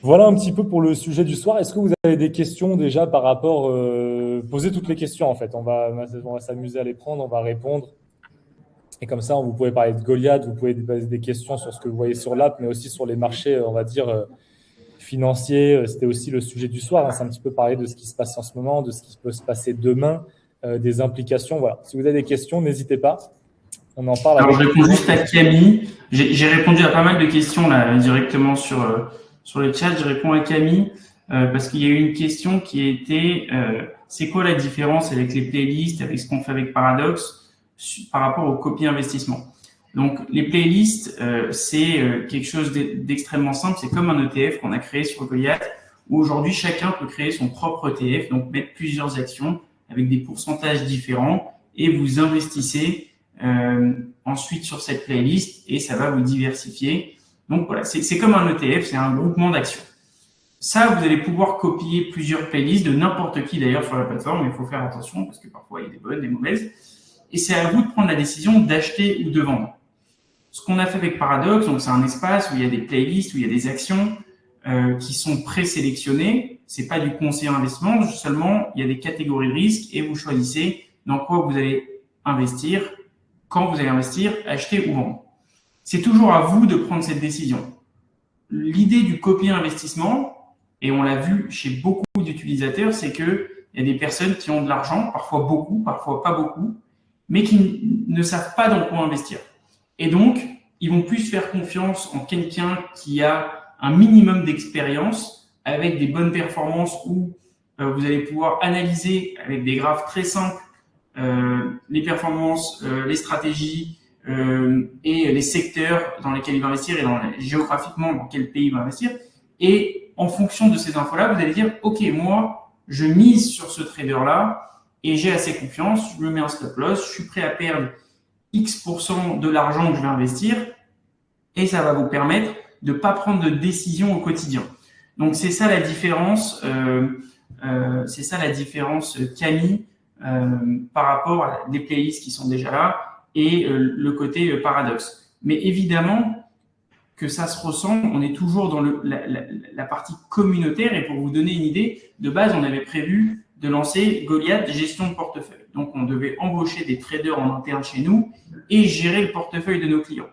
Voilà un petit peu pour le sujet du soir. Est-ce que vous avez des questions déjà par rapport… posez toutes les questions en fait. On va s'amuser à les prendre, on va répondre. Et comme ça, vous pouvez parler de Goliath, vous pouvez poser des questions sur ce que vous voyez sur l'app, mais aussi sur les marchés, on va dire, financiers. C'était aussi le sujet du soir. Hein. C'est un petit peu parler de ce qui se passe en ce moment, de ce qui peut se passer demain, des implications. Voilà. Si vous avez des questions, n'hésitez pas. On en parle. Alors, je réponds juste à Camille. J'ai répondu à pas mal de questions là, directement sur le chat. Je réponds à Camille parce qu'il y a eu une question qui a été c'est quoi la différence avec les playlists, avec ce qu'on fait avec Paradox par rapport aux copies investissement. Donc, les playlists, c'est quelque chose d'extrêmement simple. C'est comme un ETF qu'on a créé sur Goliath où aujourd'hui, chacun peut créer son propre ETF, donc mettre plusieurs actions avec des pourcentages différents et vous investissez ensuite sur cette playlist et ça va vous diversifier. Donc voilà, c'est comme un ETF, c'est un groupement d'actions. Ça, vous allez pouvoir copier plusieurs playlists de n'importe qui d'ailleurs sur la plateforme, mais il faut faire attention parce que parfois il y a des bonnes, des mauvaises. Et c'est à vous de prendre la décision d'acheter ou de vendre. Ce qu'on a fait avec Paradox, donc c'est un espace où il y a des playlists, où il y a des actions qui sont présélectionnées. C'est pas du conseil en investissement, seulement il y a des catégories de risques et vous choisissez dans quoi vous allez investir, quand vous allez investir, acheter ou vendre. C'est toujours à vous de prendre cette décision. L'idée du copier investissement, et on l'a vu chez beaucoup d'utilisateurs, c'est qu'il y a des personnes qui ont de l'argent, parfois beaucoup, parfois pas beaucoup, mais qui ne savent pas dans quoi investir. Et donc, ils vont plus faire confiance en quelqu'un qui a un minimum d'expérience avec des bonnes performances où vous allez pouvoir analyser avec des graphes très simples les performances, les stratégies et les secteurs dans lesquels il va investir et géographiquement dans quel pays il va investir. Et en fonction de ces infos-là, vous allez dire, OK, moi, je mise sur ce trader-là et j'ai assez confiance, je me mets un stop loss, je suis prêt à perdre X% de l'argent que je vais investir et ça va vous permettre de ne pas prendre de décision au quotidien. Donc, c'est ça la différence, Camille, par rapport à des playlists qui sont déjà là et le côté paradoxe. Mais évidemment que ça se ressent, on est toujours dans la partie communautaire et pour vous donner une idée, de base, on avait prévu de lancer Goliath gestion de portefeuille. Donc, on devait embaucher des traders en interne chez nous et gérer le portefeuille de nos clients.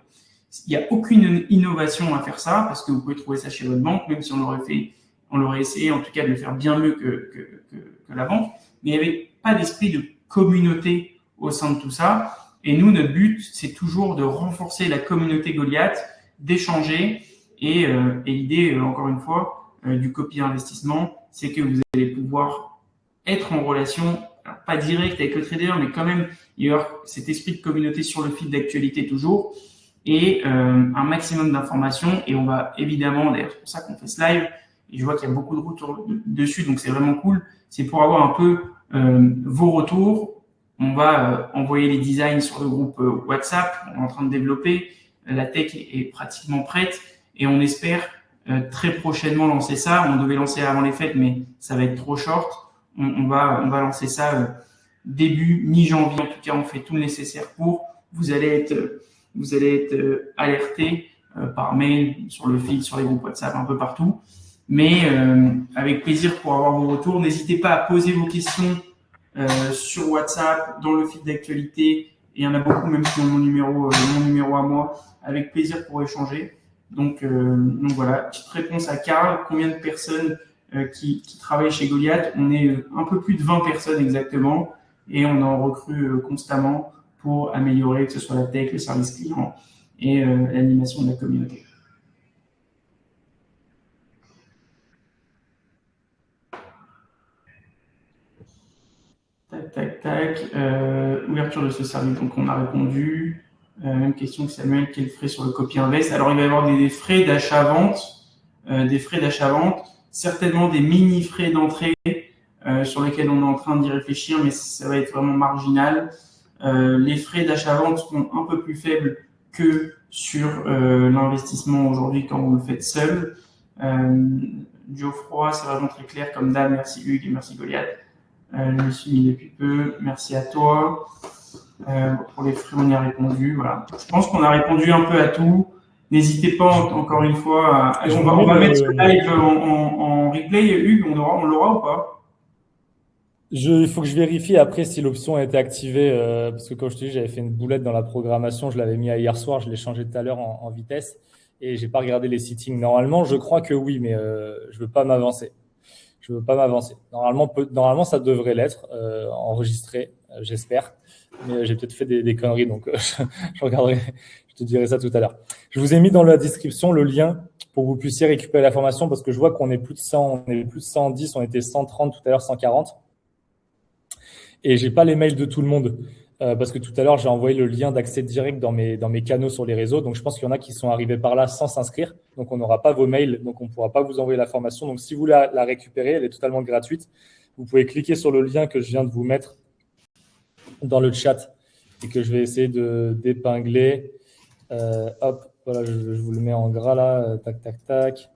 Il n'y a aucune innovation à faire ça parce que vous pouvez trouver ça chez votre banque, même si on l'aurait essayé en tout cas de le faire bien mieux que la banque. Mais il n'y avait pas d'esprit de communauté au sein de tout ça. Et nous, notre but, c'est toujours de renforcer la communauté Goliath, d'échanger. Et l'idée, encore une fois, du copy investissement, c'est que vous allez pouvoir être en relation, alors pas direct avec le trader, mais quand même, il y aura cet esprit de communauté sur le fil d'actualité toujours. Et un maximum d'informations. Et on va évidemment, d'ailleurs, c'est pour ça qu'on fait ce live, et je vois qu'il y a beaucoup de retours dessus, donc c'est vraiment cool. C'est pour avoir un peu vos retours. On va envoyer les designs sur le groupe WhatsApp. On est en train de développer. La tech est pratiquement prête et on espère très prochainement lancer ça. On devait lancer avant les fêtes, mais ça va être trop short. On va lancer ça début mi-janvier. En tout cas, on fait tout le nécessaire pour. Vous allez être alerté par mail, sur le fil, sur les groupes WhatsApp, un peu partout. Mais avec plaisir pour avoir vos retours. N'hésitez pas à poser vos questions sur WhatsApp, dans le fil d'actualité. Et il y en a beaucoup, même qui ont mon numéro à moi. Avec plaisir pour échanger. Donc voilà, petite réponse à Karl. Combien de personnes qui travaillent chez Goliath? On est un peu plus de 20 personnes exactement. Et on en recrute constamment pour améliorer que ce soit la tech, le service client et l'animation de la communauté. Tac. Ouverture de ce service, donc on a répondu. Même question que Samuel, quel frais sur le copy invest? Alors il va y avoir des frais d'achat-vente, certainement des mini frais d'entrée sur lesquels on est en train d'y réfléchir, mais ça va être vraiment marginal. Les frais d'achat-vente seront un peu plus faibles que sur l'investissement aujourd'hui quand vous le faites seul. Geoffroy, c'est vraiment très clair comme dame. Merci Hugues et merci Goliath. Je me suis mis depuis peu. Merci à toi. Pour les frais, on y a répondu. Voilà. Je pense qu'on a répondu un peu à tout. N'hésitez pas encore une fois. On va mettre ce live en replay. Hugues, on l'aura ou pas? Il faut que je vérifie après si l'option a été activée, parce que comme je te dis, j'avais fait une boulette dans la programmation, je l'avais mis à hier soir, je l'ai changé tout à l'heure en vitesse et j'ai pas regardé les settings. Normalement, je crois que oui, mais je veux pas m'avancer. Normalement, ça devrait l'être enregistré, j'espère. Mais j'ai peut-être fait des conneries, donc je regarderai, je te dirai ça tout à l'heure. Je vous ai mis dans la description le lien pour que vous puissiez récupérer la formation parce que je vois qu'on est plus de 100, on est plus de 110, on était 130 tout à l'heure, 140. Et j'ai pas les mails de tout le monde parce que tout à l'heure, j'ai envoyé le lien d'accès direct dans mes canaux sur les réseaux. Donc, je pense qu'il y en a qui sont arrivés par là sans s'inscrire. Donc, on n'aura pas vos mails. Donc, on ne pourra pas vous envoyer la formation. Donc, si vous la récupérez, elle est totalement gratuite. Vous pouvez cliquer sur le lien que je viens de vous mettre dans le chat et que je vais essayer d'épingler. Hop, voilà, je vous le mets en gras là. Tac.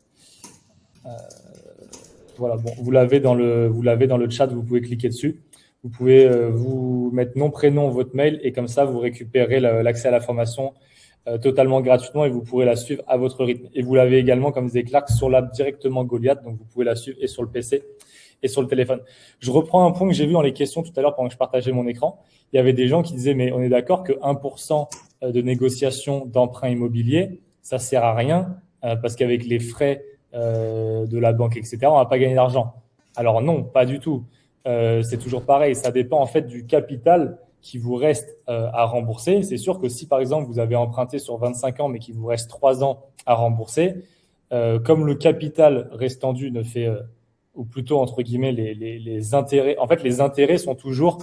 Voilà, bon, vous l'avez dans le chat. Vous pouvez cliquer dessus. Vous pouvez vous mettre nom, prénom, votre mail et comme ça, vous récupérez l'accès à la formation totalement gratuitement et vous pourrez la suivre à votre rythme. Et vous l'avez également, comme disait Clark, sur l'app directement Goliath. Donc, vous pouvez la suivre et sur le PC et sur le téléphone. Je reprends un point que j'ai vu dans les questions tout à l'heure pendant que je partageais mon écran. Il y avait des gens qui disaient, mais on est d'accord que 1% de négociation d'emprunt immobilier, ça sert à rien parce qu'avec les frais de la banque, etc., on va pas gagner d'argent. Alors non, pas du tout. C'est toujours pareil, ça dépend en fait du capital qui vous reste à rembourser. C'est sûr que si par exemple vous avez emprunté sur 25 ans mais qu'il vous reste 3 ans à rembourser, comme le capital restant dû ne fait, ou plutôt entre guillemets les intérêts, en fait les intérêts sont toujours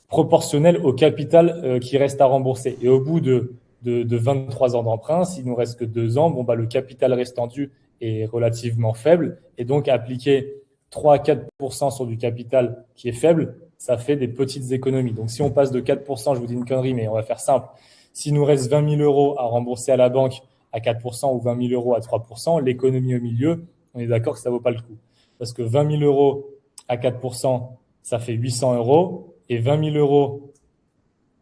proportionnels au capital qui reste à rembourser. Et au bout de 23 ans d'emprunt, s'il nous reste que 2 ans, bon, bah, le capital restant dû est relativement faible. Et donc, appliquer 3 à 4% sur du capital qui est faible, ça fait des petites économies. Donc, si on passe de 4%, je vous dis une connerie, mais on va faire simple. S'il nous reste 20 000 euros à rembourser à la banque à 4% ou 20 000 euros à 3%, l'économie au milieu, on est d'accord que ça ne vaut pas le coup. Parce que 20 000 euros à 4%, ça fait 800 euros. Et 20 000 euros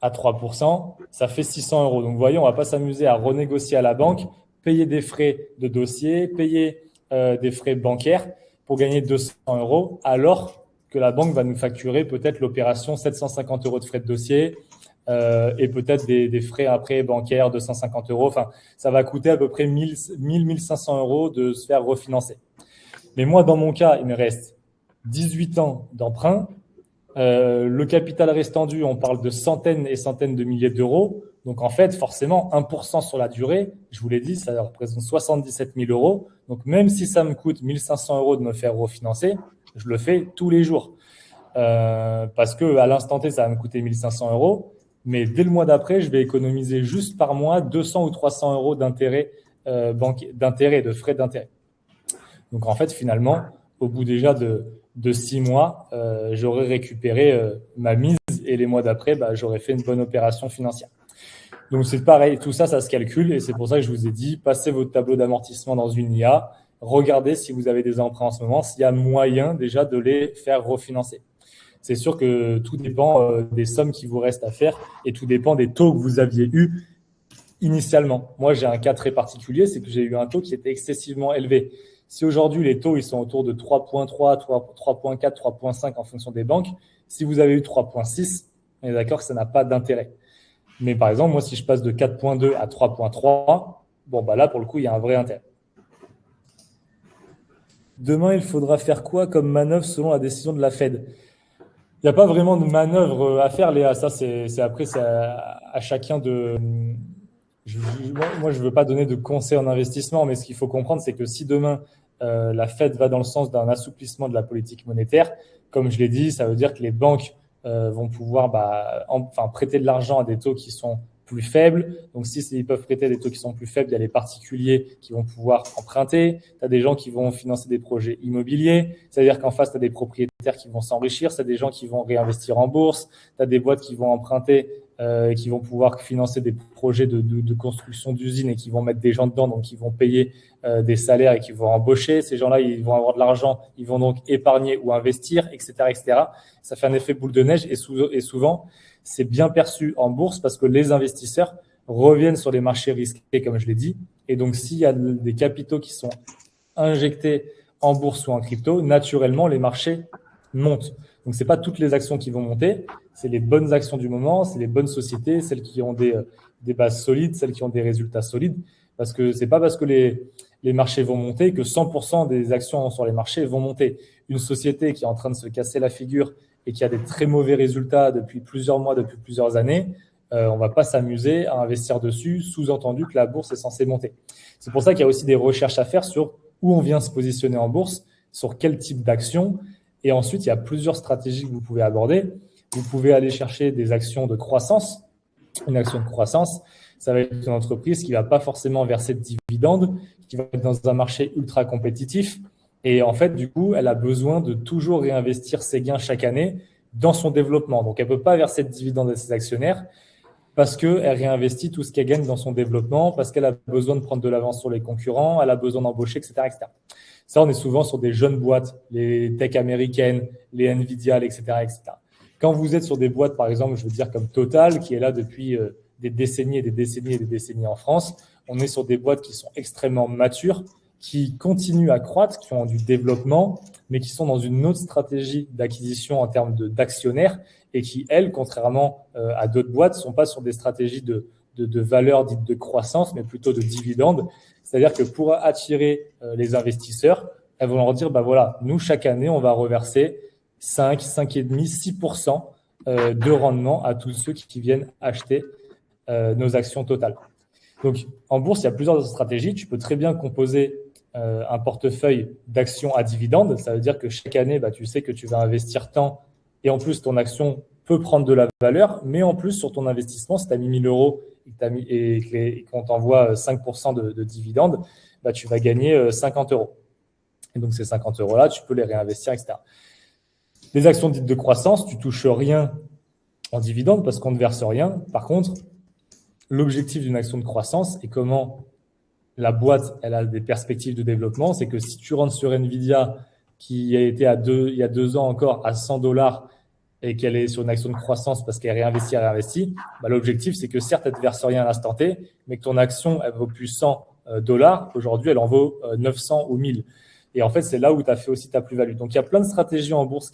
à 3%, ça fait 600 euros. Donc, vous voyez, on ne va pas s'amuser à renégocier à la banque, payer des frais de dossier, payer des frais bancaires pour gagner 200 euros, alors que la banque va nous facturer peut-être l'opération 750 euros de frais de dossier et peut-être des frais après bancaires 250 euros. Enfin, ça va coûter à peu près 1 500 euros de se faire refinancer. Mais moi, dans mon cas, il me reste 18 ans d'emprunt. Le capital restant dû, on parle de centaines et centaines de milliers d'euros. Donc, en fait, forcément, 1% sur la durée, je vous l'ai dit, ça représente 77 000 euros. Donc, même si ça me coûte 1 500 euros de me faire refinancer, je le fais tous les jours. Parce qu'à l'instant T, ça va me coûter 1 500 euros. Mais dès le mois d'après, je vais économiser juste par mois 200 ou 300 euros d'intérêt, de frais d'intérêt. Donc, en fait, finalement, au bout déjà de 6 mois, j'aurais récupéré ma mise et les mois d'après, j'aurais fait une bonne opération financière. Donc, c'est pareil, tout ça, ça se calcule et c'est pour ça que je vous ai dit, passez votre tableau d'amortissement dans une IA, regardez si vous avez des emprunts en ce moment, s'il y a moyen déjà de les faire refinancer. C'est sûr que tout dépend des sommes qui vous restent à faire et tout dépend des taux que vous aviez eus initialement. Moi, j'ai un cas très particulier, c'est que j'ai eu un taux qui était excessivement élevé. Si aujourd'hui, les taux ils sont autour de 3,3, 3,4, 3,5 en fonction des banques, si vous avez eu 3,6, on est d'accord que ça n'a pas d'intérêt. Mais par exemple, moi, si je passe de 4,2 à 3,3, là, pour le coup, il y a un vrai intérêt. Demain, il faudra faire quoi comme manœuvre selon la décision de la Fed? Il n'y a pas vraiment de manœuvre à faire, Léa. Ça, c'est à chacun de… Moi, je ne veux pas donner de conseils en investissement, mais ce qu'il faut comprendre, c'est que si demain, la Fed va dans le sens d'un assouplissement de la politique monétaire, comme je l'ai dit, ça veut dire que les banques vont pouvoir prêter de l'argent à des taux qui sont plus faibles. Donc, si ils peuvent prêter des taux qui sont plus faibles, il y a les particuliers qui vont pouvoir emprunter. Tu as des gens qui vont financer des projets immobiliers. C'est-à-dire qu'en face, tu as des propriétaires qui vont s'enrichir. C'est des gens qui vont réinvestir en bourse. Tu as des boîtes qui vont emprunter et qui vont pouvoir financer des projets de construction d'usines et qui vont mettre des gens dedans, donc ils vont payer des salaires et qui vont embaucher. Ces gens-là, ils vont avoir de l'argent, ils vont donc épargner ou investir, etc., etc. Ça fait un effet boule de neige et souvent, c'est bien perçu en bourse parce que les investisseurs reviennent sur les marchés risqués, comme je l'ai dit. Et donc, s'il y a des capitaux qui sont injectés en bourse ou en crypto, naturellement, les marchés montent. Donc, ce n'est pas toutes les actions qui vont monter, c'est les bonnes actions du moment, c'est les bonnes sociétés, celles qui ont des bases solides, celles qui ont des résultats solides. Parce que ce n'est pas parce que les marchés vont monter que 100% des actions sur les marchés vont monter. Une société qui est en train de se casser la figure et qui a des très mauvais résultats depuis plusieurs mois, depuis plusieurs années, on ne va pas s'amuser à investir dessus, sous-entendu que la bourse est censée monter. C'est pour ça qu'il y a aussi des recherches à faire sur où on vient se positionner en bourse, sur quel type d'action. Et ensuite, il y a plusieurs stratégies que vous pouvez aborder. Vous pouvez aller chercher des actions de croissance. Une action de croissance, ça va être une entreprise qui ne va pas forcément verser de dividendes, qui va être dans un marché ultra compétitif. Et en fait, du coup, elle a besoin de toujours réinvestir ses gains chaque année dans son développement. Donc, elle ne peut pas verser de dividendes à ses actionnaires parce qu'elle réinvestit tout ce qu'elle gagne dans son développement, parce qu'elle a besoin de prendre de l'avance sur les concurrents, elle a besoin d'embaucher, etc., etc. Ça, on est souvent sur des jeunes boîtes, les tech américaines, les Nvidia, etc., etc. Quand vous êtes sur des boîtes, par exemple, je veux dire comme Total, qui est là depuis des décennies et des décennies et des décennies en France, on est sur des boîtes qui sont extrêmement matures, qui continuent à croître, qui ont du développement, mais qui sont dans une autre stratégie d'acquisition en termes d'actionnaires et qui, elles, contrairement à d'autres boîtes, ne sont pas sur des stratégies de valeur dite de croissance, mais plutôt de dividendes. C'est-à-dire que pour attirer les investisseurs, elles vont leur dire, voilà, nous, chaque année, on va reverser 5, 5,5, 6% de rendement à tous ceux qui viennent acheter nos actions totales. Donc, en bourse, il y a plusieurs stratégies. Tu peux très bien composer un portefeuille d'actions à dividendes. Ça veut dire que chaque année, tu sais que tu vas investir tant et en plus, ton action peut prendre de la valeur, mais en plus, sur ton investissement, si tu as mis 1 000 euros et qu'on t'envoie 5% de dividendes, bah, tu vas gagner 50 euros. Et donc, ces 50 euros-là, tu peux les réinvestir, etc. Les actions dites de croissance, tu touches rien en dividendes parce qu'on ne verse rien. Par contre, l'objectif d'une action de croissance et comment la boîte elle a des perspectives de développement, c'est que si tu rentres sur Nvidia qui a été il y a 2 ans encore à $100 et qu'elle est sur une action de croissance parce qu'elle réinvestit, bah, l'objectif c'est que certes elle ne te verse rien à l'instant T, mais que ton action elle vaut plus $100. Aujourd'hui, elle en vaut 900 ou 1000. Et en fait, c'est là où tu as fait aussi ta plus-value. Donc, il y a plein de stratégies en bourse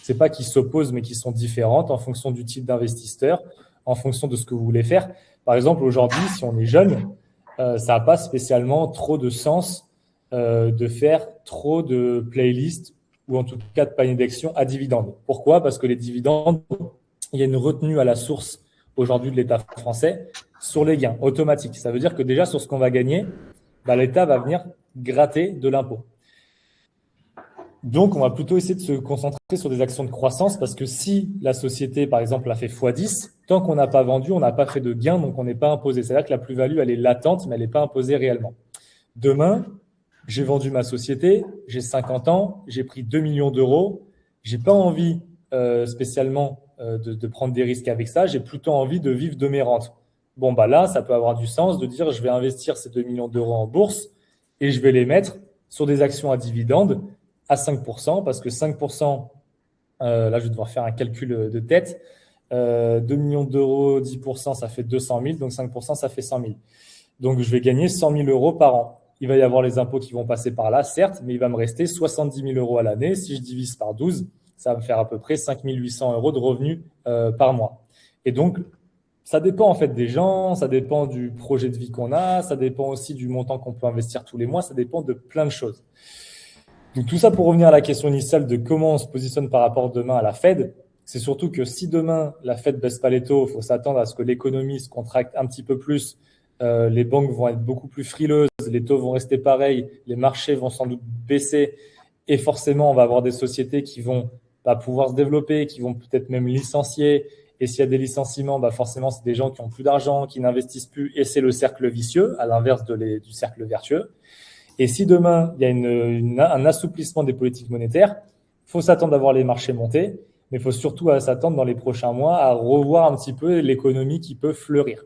c'est pas qui s'opposent, mais qui sont différentes en fonction du type d'investisseur, en fonction de ce que vous voulez faire. Par exemple, aujourd'hui, si on est jeune, ça n'a pas spécialement trop de sens de faire trop de playlists ou en tout cas de paniers d'actions à dividendes. Pourquoi ? Parce que les dividendes, il y a une retenue à la source aujourd'hui de l'État français sur les gains automatiques. Ça veut dire que déjà sur ce qu'on va gagner, bah, l'État va venir gratter de l'impôt. Donc, on va plutôt essayer de se concentrer sur des actions de croissance parce que si la société, par exemple, a fait x10, tant qu'on n'a pas vendu, on n'a pas fait de gain, donc on n'est pas imposé. C'est-à-dire que la plus-value, elle est latente, mais elle n'est pas imposée réellement. Demain, j'ai vendu ma société, j'ai 50 ans, j'ai pris 2 millions d'euros, j'ai pas envie spécialement de prendre des risques avec ça, j'ai plutôt envie de vivre de mes rentes. Bon, bah là, ça peut avoir du sens de dire je vais investir ces 2 millions d'euros en bourse et je vais les mettre sur des actions à dividendes à 5%, parce que 5%, là je vais devoir faire un calcul de tête, 2 millions d'euros, 10%, ça fait 200 000, donc 5%, ça fait 100 000. Donc je vais gagner 100 000 euros par an. Il va y avoir les impôts qui vont passer par là, certes, mais il va me rester 70 000 euros à l'année. Si je divise par 12, ça va me faire à peu près 5 800 euros de revenus par mois. Et donc, ça dépend en fait des gens, ça dépend du projet de vie qu'on a, ça dépend aussi du montant qu'on peut investir tous les mois, ça dépend de plein de choses. Donc tout ça pour revenir à la question initiale de comment on se positionne par rapport demain à la Fed, c'est surtout que si demain la Fed baisse pas les taux, il faut s'attendre à ce que l'économie se contracte un petit peu plus, les banques vont être beaucoup plus frileuses, les taux vont rester pareils, les marchés vont sans doute baisser et forcément on va avoir des sociétés qui vont pas pouvoir se développer, qui vont peut-être même licencier. Et s'il y a des licenciements, bah forcément, c'est des gens qui ont plus d'argent, qui n'investissent plus, et c'est le cercle vicieux, à l'inverse du cercle vertueux. Et si demain, il y a un assouplissement des politiques monétaires, il faut s'attendre à voir les marchés monter, mais il faut surtout s'attendre dans les prochains mois à revoir un petit peu l'économie qui peut fleurir.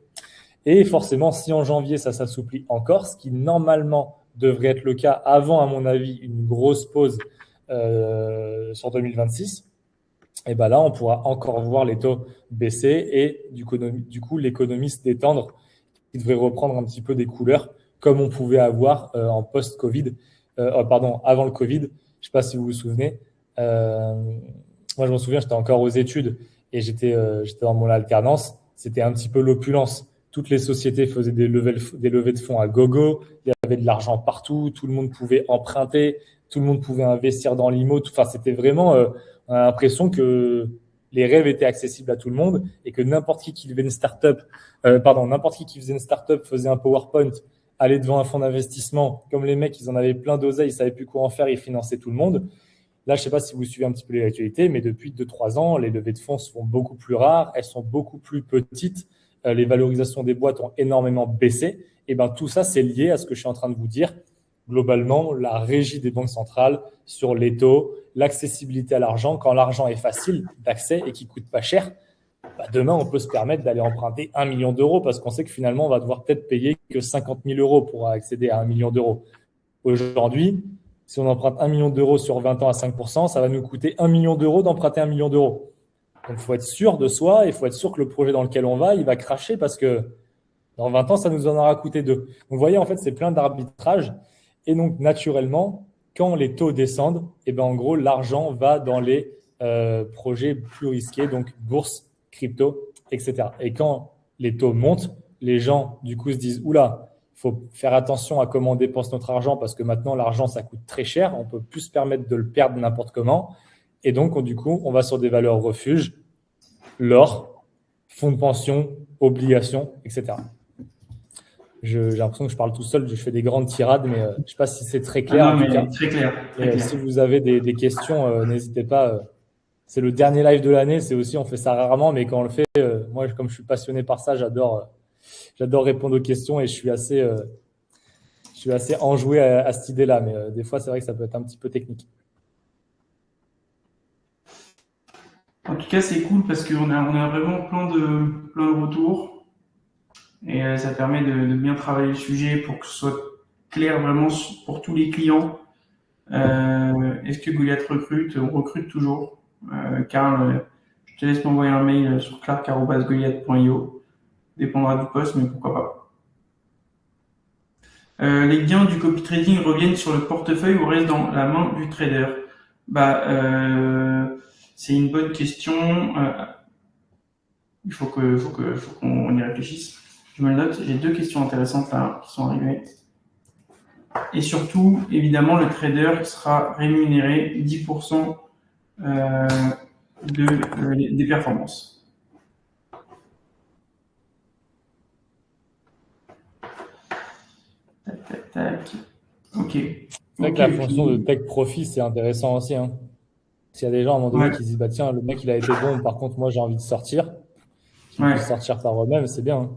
Et forcément, si en janvier, ça s'assouplit encore, ce qui normalement devrait être le cas avant, à mon avis, une grosse pause sur 2026, et ben là, on pourra encore voir les taux baisser et du coup, l'économie se détendre, qui devrait reprendre un petit peu des couleurs comme on pouvait avoir en post-Covid, avant le Covid. Je ne sais pas si vous vous souvenez. Moi, je me souviens, j'étais encore aux études et j'étais dans mon alternance. C'était un petit peu l'opulence. Toutes les sociétés faisaient des levées de fonds à gogo. Il y avait de l'argent partout. Tout le monde pouvait emprunter. Tout le monde pouvait investir dans l'IMO. Enfin, c'était vraiment... on a l'impression que les rêves étaient accessibles à tout le monde et que n'importe qui faisait une start-up faisait un PowerPoint, allait devant un fonds d'investissement. Comme les mecs, ils en avaient plein d'oseille, ils savaient plus quoi en faire, ils finançaient tout le monde. Là, je sais pas si vous suivez un petit peu l'actualité, mais depuis 2-3 ans, les levées de fonds se font beaucoup plus rares, elles sont beaucoup plus petites. Les valorisations des boîtes ont énormément baissé. Et ben tout ça, c'est lié à ce que je suis en train de vous dire. Globalement, la régie des banques centrales sur les taux, l'accessibilité à l'argent. Quand l'argent est facile d'accès et qui coûte pas cher, bah demain, on peut se permettre d'aller emprunter 1 million d'euros parce qu'on sait que finalement, on va devoir peut-être payer que 50 000 euros pour accéder à 1 million d'euros. Aujourd'hui, si on emprunte 1 million d'euros sur 20 ans à 5%, ça va nous coûter 1 million d'euros d'emprunter 1 million d'euros. Donc, il faut être sûr de soi et il faut être sûr que le projet dans lequel on va, il va cracher parce que dans 20 ans, ça nous en aura coûté 2. Donc, vous voyez, en fait, c'est plein d'arbitrage. Et donc, naturellement, quand les taux descendent, et ben, en gros, l'argent va dans les projets plus risqués, donc bourse, crypto, etc. Et quand les taux montent, les gens, du coup, se disent « Oula, il faut faire attention à comment on dépense notre argent parce que maintenant, l'argent, ça coûte très cher. On ne peut plus se permettre de le perdre n'importe comment. » Et donc, du coup, on va sur des valeurs refuges, l'or, fonds de pension, obligations, etc. J'ai l'impression que je parle tout seul, je fais des grandes tirades, mais je ne sais pas si c'est très clair. Ah non, mais très clair. Si vous avez des questions, n'hésitez pas. c'est le dernier live de l'année. C'est aussi, on fait ça rarement, mais quand on le fait, moi, comme je suis passionné par ça, j'adore répondre aux questions et je suis assez enjoué à cette idée-là. Mais des fois, c'est vrai que ça peut être un petit peu technique. En tout cas, c'est cool parce qu'on a vraiment plein de retours et ça permet de bien travailler le sujet pour que ce soit clair vraiment pour tous les clients. Est-ce que Goliath recrute? On recrute toujours. Karl, je te laisse m'envoyer un mail sur clark@goliath.io. Dépendra du poste, mais pourquoi pas. Les gains du copy trading reviennent sur le portefeuille ou restent dans la main du trader? C'est une bonne question. Il faut qu'on y réfléchisse. Je me le note. J'ai 2 questions intéressantes là qui sont arrivées. Et surtout, évidemment, le trader sera rémunéré 10% des performances. Tac. Ok. C'est vrai que la fonction de Take Profit, c'est intéressant aussi. Hein. S'il y a des gens à un moment donné qui se disent, bah tiens, le mec, il a été bon, par contre, moi, j'ai envie de sortir. Qui puissent sortir par eux-mêmes, c'est bien. Hein.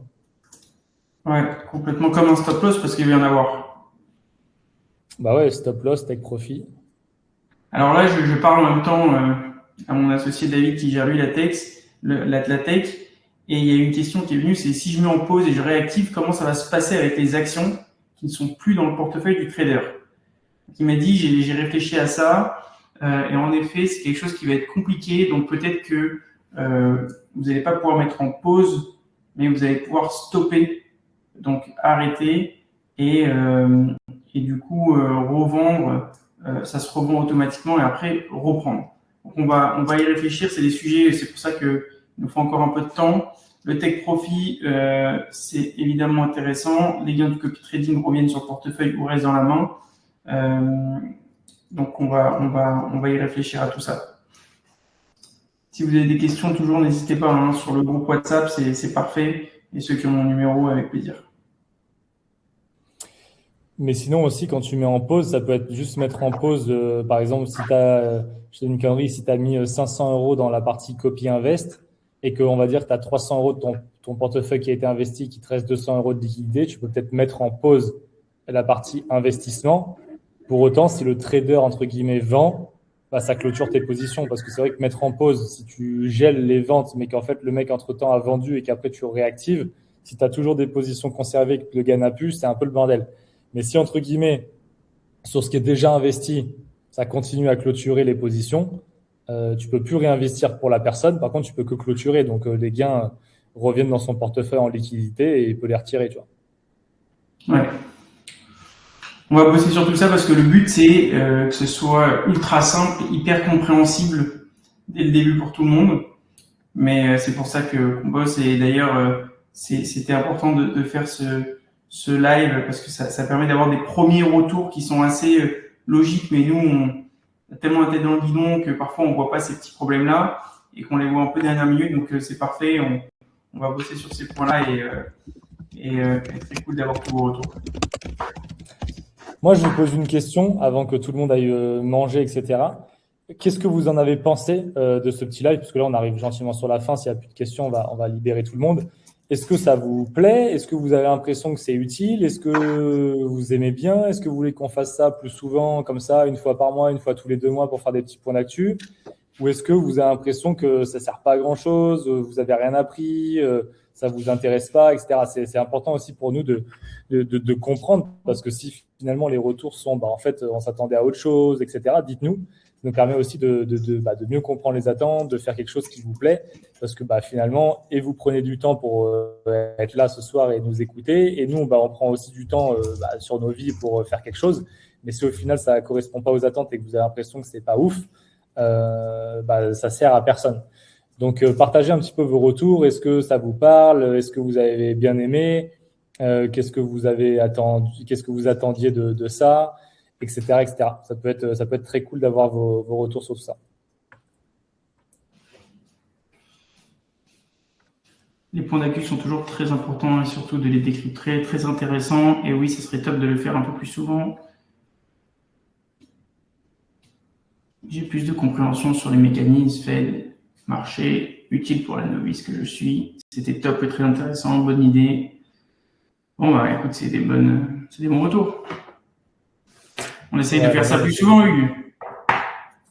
Ouais, complètement comme un stop loss parce qu'il va y en avoir. Bah ouais, stop loss, Take Profit. Alors là, je parle en même temps à mon associé David qui gère lui la tech. Et il y a une question qui est venue, c'est si je mets en pause et je réactive, comment ça va se passer avec les actions qui ne sont plus dans le portefeuille du trader? Il m'a dit, j'ai réfléchi à ça, et en effet, c'est quelque chose qui va être compliqué, donc peut-être que vous n'allez pas pouvoir mettre en pause, mais vous allez pouvoir stopper, donc arrêter, et du coup revendre, ça se revend automatiquement et après reprendre. Donc on va y réfléchir, c'est des sujets, c'est pour ça que il nous faut encore un peu de temps. Le take profit, c'est évidemment intéressant. Les gains du copy trading reviennent sur le portefeuille ou restent dans la main. Donc on va y réfléchir à tout ça. Si vous avez des questions, toujours n'hésitez pas hein, sur le groupe WhatsApp, c'est parfait. Et ceux qui ont mon numéro, avec plaisir. Mais sinon aussi, quand tu mets en pause, ça peut être juste mettre en pause, par exemple, si tu as, je te dis une connerie, si tu as mis 500 € dans la partie copy invest et qu'on va dire que tu as 300 € de ton portefeuille qui a été investi, qui te reste 200 € de liquidité, tu peux peut-être mettre en pause la partie investissement. Pour autant, si le trader, entre guillemets, vend, bah, ça clôture tes positions. Parce que c'est vrai que mettre en pause, si tu gèles les ventes, mais qu'en fait, le mec, entre-temps, a vendu et qu'après, tu réactives, si tu as toujours des positions conservées et que le gars n'a plus, c'est un peu le bordel. Mais si, entre guillemets, sur ce qui est déjà investi, ça continue à clôturer les positions, tu peux plus réinvestir pour la personne. Par contre, tu peux que clôturer. Donc, les gains reviennent dans son portefeuille en liquidité et il peut les retirer, tu vois. Ouais. On va bosser sur tout ça parce que le but, c'est que ce soit ultra simple, hyper compréhensible dès le début pour tout le monde. Mais c'est pour ça qu'on bosse. Et d'ailleurs, c'était important de faire ce live parce que ça permet d'avoir des premiers retours qui sont assez logiques. Mais nous, on a tellement la tête dans le guidon que parfois, on voit pas ces petits problèmes-là et qu'on les voit un peu dernière minute. Donc, c'est parfait. On va bosser sur ces points-là et très cool d'avoir tous vos retours. Moi, je vous pose une question avant que tout le monde aille manger, etc. Qu'est-ce que vous en avez pensé de ce petit live? Parce que là, on arrive gentiment sur la fin. S'il n'y a plus de questions, on va libérer tout le monde. Est-ce que ça vous plaît? Est-ce que vous avez l'impression que c'est utile? Est-ce que vous aimez bien? Est-ce que vous voulez qu'on fasse ça plus souvent, comme ça, une fois par mois, une fois tous les 2 mois pour faire des petits points d'actu? Ou est-ce que vous avez l'impression que ça ne sert pas à grand-chose, vous n'avez rien appris, ça ne vous intéresse pas, etc. C'est important aussi pour nous de comprendre, parce que si finalement les retours sont en fait, on s'attendait à autre chose, etc., dites-nous. Ça nous permet aussi de mieux comprendre les attentes, de faire quelque chose qui vous plaît, parce que finalement, et vous prenez du temps pour être là ce soir et nous écouter, et nous, on prend aussi du temps sur nos vies pour faire quelque chose. Mais si au final, ça ne correspond pas aux attentes et que vous avez l'impression que ce n'est pas ouf, ça sert à personne. Donc, partagez un petit peu vos retours. Est-ce que ça vous parle? Est-ce que vous avez bien aimé? Qu'est-ce que vous avez attendu? Qu'est-ce que vous attendiez de ça, etc., etc. Ça peut être très cool d'avoir vos retours sur tout ça. Les points d'accu sont toujours très importants et surtout de les décrire très, très intéressants. Et oui, ce serait top de le faire un peu plus souvent. j'ai plus de compréhension sur les mécanismes, Fed, marché, utile pour la novice que je suis. C'était top et très intéressant, bonne idée. Bon, bah écoute, c'est des bons retours. On essaye de faire ça plus souvent, Hugues.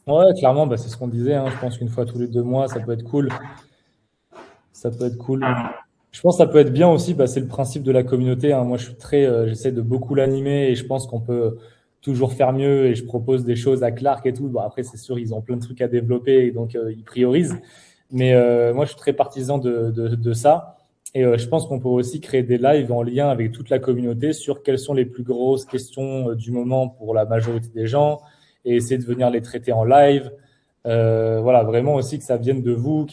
Ouais, clairement, c'est ce qu'on disait. Je pense qu'une fois tous les 2 mois, ça peut être cool. Ça peut être cool. Je pense que ça peut être bien aussi, c'est le principe de la communauté. Moi, j'essaie de beaucoup l'animer et je pense qu'on peut toujours faire mieux et je propose des choses à Clark et tout. Bon, après, c'est sûr, ils ont plein de trucs à développer et donc ils priorisent. Mais moi, je suis très partisan de ça. Et je pense qu'on peut aussi créer des lives en lien avec toute la communauté sur quelles sont les plus grosses questions du moment pour la majorité des gens et essayer de venir les traiter en live. Voilà, vraiment aussi que ça vienne de vous.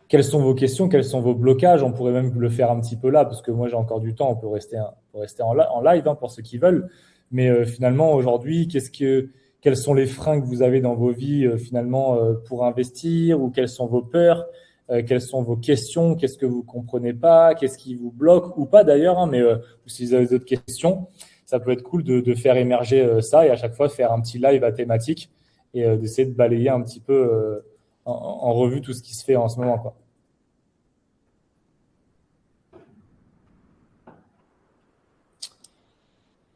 Quelles sont vos questions, quels sont vos blocages? On pourrait même le faire un petit peu là, parce que moi j'ai encore du temps, on peut rester en live pour ceux qui veulent. Mais finalement, aujourd'hui, quels sont les freins que vous avez dans vos vies finalement pour investir, ou quelles sont vos peurs, quelles sont vos questions, qu'est-ce que vous comprenez pas, qu'est-ce qui vous bloque, ou pas d'ailleurs, mais si vous avez d'autres questions, ça peut être cool de faire émerger ça et à chaque fois faire un petit live à thématique et d'essayer de balayer un petit peu en revue tout ce qui se fait en ce moment, quoi.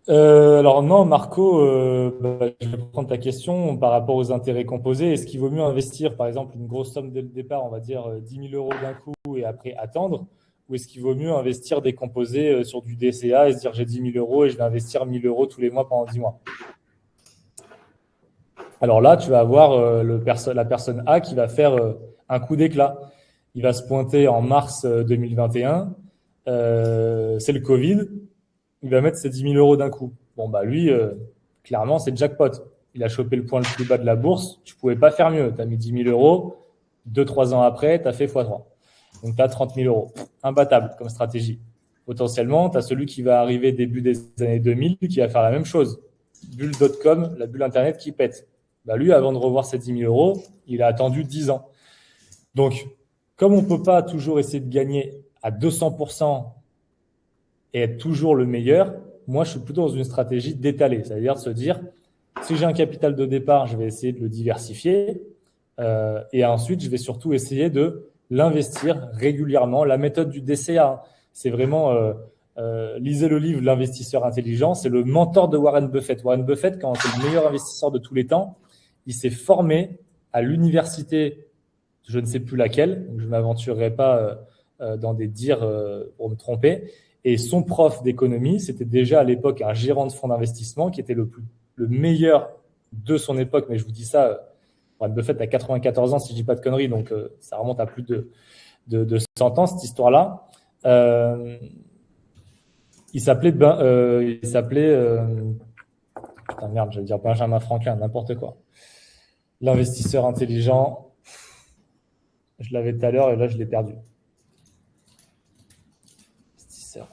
Alors non, Marco, je vais prendre ta question par rapport aux intérêts composés. Est-ce qu'il vaut mieux investir, par exemple, une grosse somme dès le départ, on va dire 10 000 euros d'un coup et après attendre? Ou est-ce qu'il vaut mieux investir des composés sur du DCA et se dire j'ai 10 000 euros et je vais investir 1 000 euros tous les mois pendant 10 mois? Alors là, tu vas avoir la personne A qui va faire un coup d'éclat. Il va se pointer en mars 2021. C'est le Covid. Il va mettre ses 10 000 euros d'un coup. Bon, lui, clairement, c'est jackpot. Il a chopé le point le plus bas de la bourse. Tu ne pouvais pas faire mieux. Tu as mis 10 000 euros. 2-3 ans après, tu as fait x3. Donc, tu as 30 000 euros. Imbattable comme stratégie. Potentiellement, tu as celui qui va arriver début des années 2000 qui va faire la même chose. Bulle.com, la bulle Internet qui pète. Lui, avant de revoir ses 10 000 euros, il a attendu 10 ans. Donc, comme on ne peut pas toujours essayer de gagner à 200% et être toujours le meilleur, moi, je suis plutôt dans une stratégie d'étaler. C'est-à-dire de se dire, si j'ai un capital de départ, je vais essayer de le diversifier. Et ensuite, je vais surtout essayer de l'investir régulièrement. La méthode du DCA, c'est vraiment... lisez le livre L'investisseur intelligent. C'est le mentor de Warren Buffett. Warren Buffett, quand c'est le meilleur investisseur de tous les temps, il s'est formé à l'université, je ne sais plus laquelle, donc je ne m'aventurerai pas dans des dires pour me tromper. Et son prof d'économie, c'était déjà à l'époque un gérant de fonds d'investissement qui était le meilleur de son époque. Mais je vous dis ça, Warren Buffett a 94 ans, si je ne dis pas de conneries, donc ça remonte à plus de 100 ans, cette histoire-là. Il s'appelait putain merde, j'allais dire Benjamin Franklin, n'importe quoi. L'investisseur intelligent. Je l'avais tout à l'heure et là je l'ai perdu. Investisseur.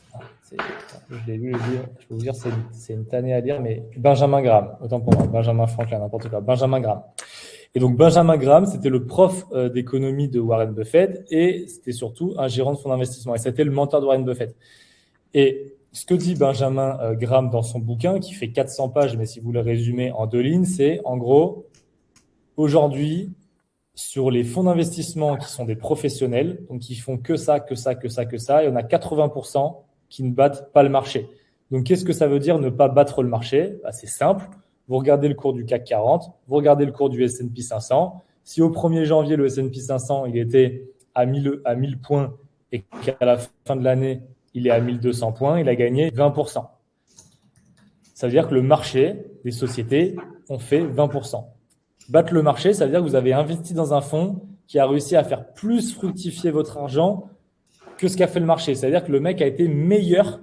Je l'ai lu le livre. Je peux vous dire c'est une tannée à lire, mais Benjamin Graham, autant pour moi. Benjamin Franklin, n'importe quoi. Benjamin Graham. Et donc Benjamin Graham, c'était le prof d'économie de Warren Buffett et c'était surtout un gérant de fonds d'investissement. Et c'était le mentor de Warren Buffett. Et ce que dit Benjamin Graham dans son bouquin, qui fait 400 pages, mais si vous le résumez en 2 lignes, c'est en gros, aujourd'hui, sur les fonds d'investissement qui sont des professionnels, donc qui font que ça, il y en a 80% qui ne battent pas le marché. Donc, qu'est-ce que ça veut dire ne pas battre le marché? C'est simple. Vous regardez le cours du CAC 40, vous regardez le cours du S&P 500. Si au 1er janvier, le S&P 500, il était à 1000 points et qu'à la fin de l'année, il est à 1200 points, il a gagné 20%. Ça veut dire que le marché des sociétés ont fait 20%. Battre le marché, ça veut dire que vous avez investi dans un fonds qui a réussi à faire plus fructifier votre argent que ce qu'a fait le marché. C'est-à-dire que le mec a été meilleur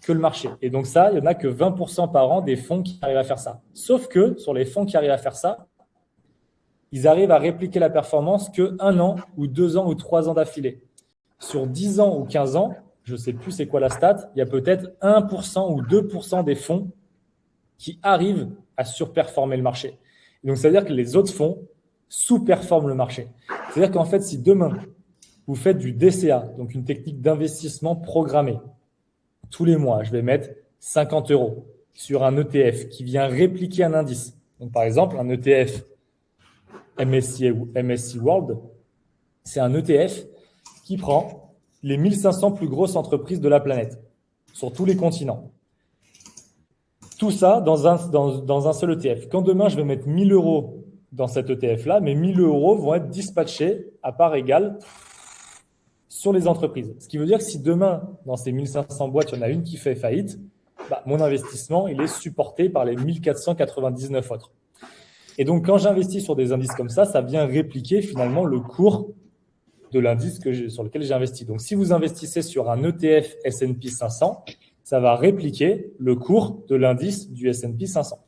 que le marché. Et donc ça, il n'y en a que 20% par an des fonds qui arrivent à faire ça. Sauf que sur les fonds qui arrivent à faire ça, ils arrivent à répliquer la performance que 1 an ou 2 ans ou 3 ans d'affilée. Sur 10 ans ou 15 ans, je ne sais plus c'est quoi la stat, il y a peut-être 1% ou 2% des fonds qui arrivent à surperformer le marché. Et donc, ça veut dire que les autres fonds sous-performent le marché. C'est-à-dire qu'en fait, si demain, vous faites du DCA, donc une technique d'investissement programmée, tous les mois, je vais mettre 50 € sur un ETF qui vient répliquer un indice. Donc, par exemple, un ETF MSCI ou MSCI World, c'est un ETF qui prend les 1500 plus grosses entreprises de la planète sur tous les continents. Tout ça dans un seul ETF. Quand demain, je vais mettre 1000 euros dans cet ETF-là, mes 1000 euros vont être dispatchés à part égale sur les entreprises. Ce qui veut dire que si demain, dans ces 1500 boîtes, il y en a une qui fait faillite, mon investissement, il est supporté par les 1499 autres. Et donc, quand j'investis sur des indices comme ça vient répliquer finalement le cours de l'indice sur lequel j'ai investi. Donc, si vous investissez sur un ETF S&P 500, ça va répliquer le cours de l'indice du S&P 500.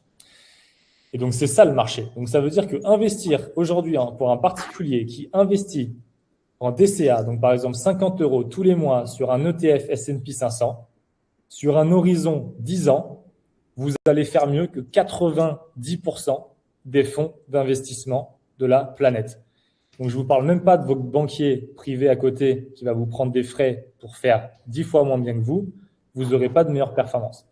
Et donc, c'est ça le marché. Donc, ça veut dire que investir aujourd'hui pour un particulier qui investit en DCA, donc par exemple 50 euros tous les mois sur un ETF S&P 500, sur un horizon 10 ans, vous allez faire mieux que 90% des fonds d'investissement de la planète. Donc, je ne vous parle même pas de votre banquier privé à côté qui va vous prendre des frais pour faire 10 fois moins bien que vous n'aurez pas de meilleure performance.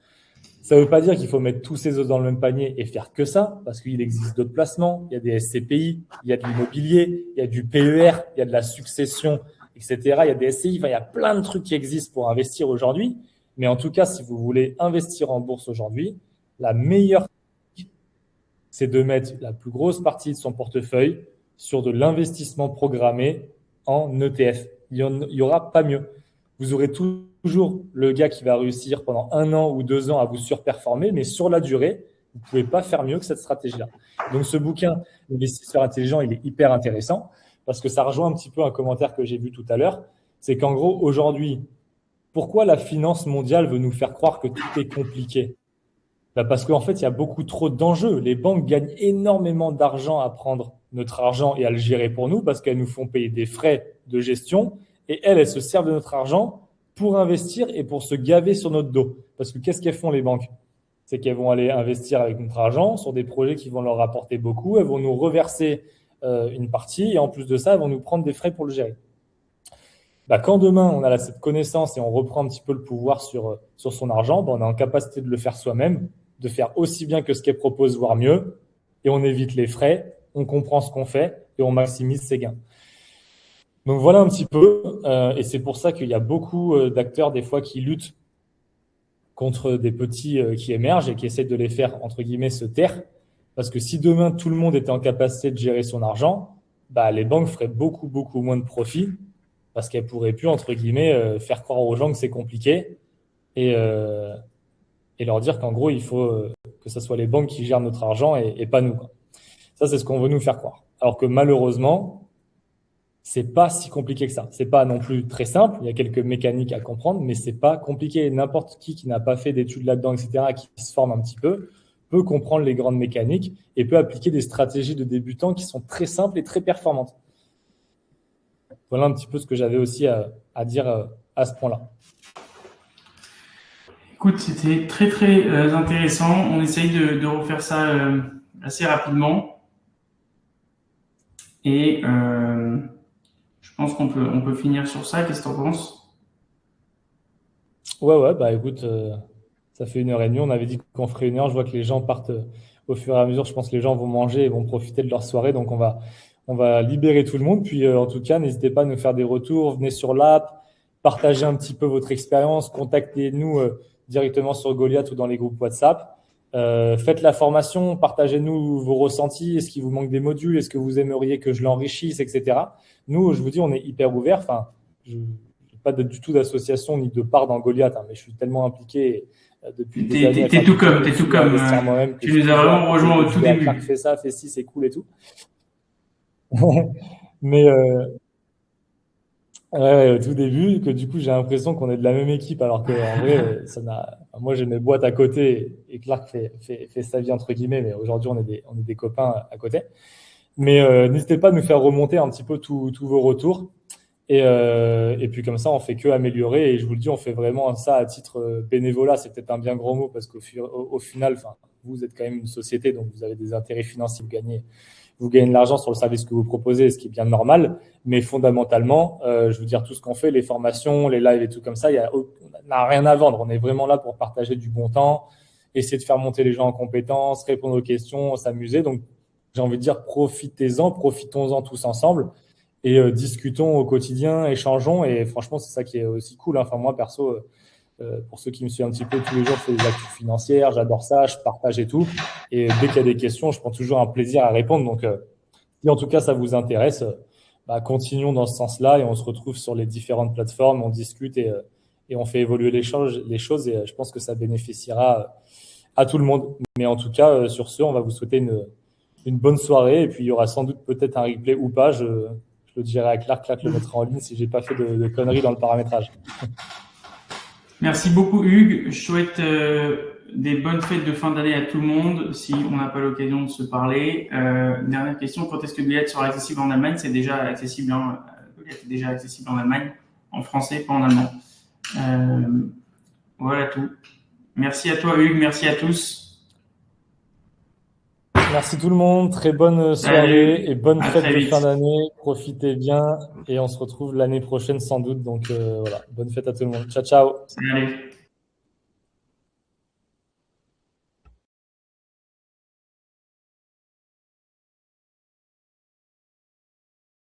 Ça ne veut pas dire qu'il faut mettre tous ses œufs dans le même panier et faire que ça, parce qu'il existe d'autres placements. Il y a des SCPI, il y a de l'immobilier, il y a du PER, il y a de la succession, etc. Il y a des SCI, il y a plein de trucs qui existent pour investir aujourd'hui. Mais en tout cas, si vous voulez investir en bourse aujourd'hui, la meilleure technique, c'est de mettre la plus grosse partie de son portefeuille sur de l'investissement programmé en ETF. Il n'y aura pas mieux. Vous aurez toujours le gars qui va réussir pendant 1 an ou 2 ans à vous surperformer, mais sur la durée, vous ne pouvez pas faire mieux que cette stratégie-là. Donc, ce bouquin, L'investisseur intelligent, il est hyper intéressant parce que ça rejoint un petit peu un commentaire que j'ai vu tout à l'heure. C'est qu'en gros, aujourd'hui, pourquoi la finance mondiale veut nous faire croire que tout est compliqué ? Parce qu'en fait, il y a beaucoup trop d'enjeux. Les banques gagnent énormément d'argent à prendre notre argent et à le gérer pour nous parce qu'elles nous font payer des frais de gestion et elles se servent de notre argent pour investir et pour se gaver sur notre dos. Parce que qu'est-ce qu'elles font les banques ? C'est qu'elles vont aller investir avec notre argent sur des projets qui vont leur rapporter beaucoup. Elles vont nous reverser une partie et en plus de ça, elles vont nous prendre des frais pour le gérer. Quand demain, on a cette connaissance et on reprend un petit peu le pouvoir sur son argent, on est en capacité de le faire soi-même, de faire aussi bien que ce qu'elle propose, voire mieux, et on évite les frais, on comprend ce qu'on fait et on maximise ses gains. Donc voilà un petit peu, et c'est pour ça qu'il y a beaucoup d'acteurs des fois qui luttent contre des petits qui émergent et qui essaient de les faire, entre guillemets, se taire, parce que si demain tout le monde était en capacité de gérer son argent, les banques feraient beaucoup, beaucoup moins de profit, parce qu'elles pourraient plus, entre guillemets, faire croire aux gens que c'est compliqué et leur dire qu'en gros, il faut que ce soit les banques qui gèrent notre argent et pas nous, quoi. Ça, c'est ce qu'on veut nous faire croire. Alors que malheureusement, c'est pas si compliqué que ça. C'est pas non plus très simple. Il y a quelques mécaniques à comprendre, mais c'est pas compliqué. N'importe qui n'a pas fait d'études là-dedans, etc., qui se forme un petit peu, peut comprendre les grandes mécaniques et peut appliquer des stratégies de débutants qui sont très simples et très performantes. Voilà un petit peu ce que j'avais aussi à dire à ce point-là. Écoute, c'était très très intéressant. On essaye de refaire ça assez rapidement. Et je pense qu'on peut finir sur ça. Qu'est-ce que tu en penses ? Ouais, écoute, ça fait 1h30. On avait dit qu'on ferait 1 heure. Je vois que les gens partent au fur et à mesure. Je pense que les gens vont manger et vont profiter de leur soirée. Donc, on va libérer tout le monde. Puis, en tout cas, n'hésitez pas à nous faire des retours. Venez sur l'app, partagez un petit peu votre expérience. Contactez-nous directement sur Goliath ou dans les groupes WhatsApp. Faites la formation, partagez-nous vos ressentis. Est-ce qu'il vous manque des modules? Est-ce que vous aimeriez que je l'enrichisse, etc. Nous, je vous dis, on est hyper ouverts. Enfin, je n'ai pas du tout d'association ni de part dans Goliath, mais je suis tellement impliqué depuis des années. T'es tout comme. Tu nous as vraiment rejoint au tout début. Fais ça, fais ci, c'est cool et tout. Mais au tout début, que du coup, j'ai l'impression qu'on est de la même équipe, alors que en vrai, moi, j'ai mes boîtes à côté et Clark fait sa vie entre guillemets, mais aujourd'hui, on est des copains à côté. Mais n'hésitez pas à nous faire remonter un petit peu tous vos retours. Et puis comme ça, on fait que améliorer. Et je vous le dis, on fait vraiment ça à titre bénévolat. C'est peut-être un bien grand mot parce qu'au final, vous êtes quand même une société, donc vous avez des intérêts financiers, vous gagnez de l'argent sur le service que vous proposez, ce qui est bien normal. Mais fondamentalement, je veux dire, tout ce qu'on fait, les formations, les lives et tout comme ça, on n'a rien à vendre. On est vraiment là pour partager du bon temps essayer de faire monter les gens en compétences, répondre aux questions, s'amuser. Donc, j'ai envie de dire, profitons-en tous ensemble et discutons au quotidien, échangeons. Et franchement, c'est ça qui est aussi cool. Enfin, moi, perso, pour ceux qui me suivent un petit peu, tous les jours, je fais des actus financières, j'adore ça, je partage et tout. Et dès qu'il y a des questions, je prends toujours un plaisir à répondre. Donc, si en tout cas ça vous intéresse, continuons dans ce sens-là et on se retrouve sur les différentes plateformes, on discute et on fait évoluer les choses et je pense que ça bénéficiera à tout le monde. Mais en tout cas, sur ce, on va vous souhaiter une bonne soirée et puis il y aura sans doute peut-être un replay ou pas. Je le dirai à Clark le mettra en ligne si j'ai pas fait de conneries dans le paramétrage. Merci beaucoup Hugues. Je souhaite des bonnes fêtes de fin d'année à tout le monde si on n'a pas l'occasion de se parler. Dernière question, quand est-ce que Goliath sera accessible en Allemagne? C'est déjà accessible, Goliath est déjà accessible en Allemagne, en français, pas en allemand. Voilà tout. Merci à toi Hugues, merci à tous. Merci tout le monde, très bonne soirée et bonne fête de fin d'année. Profitez bien et on se retrouve l'année prochaine sans doute. Donc voilà, bonne fête à tout le monde. Ciao, ciao. Salut.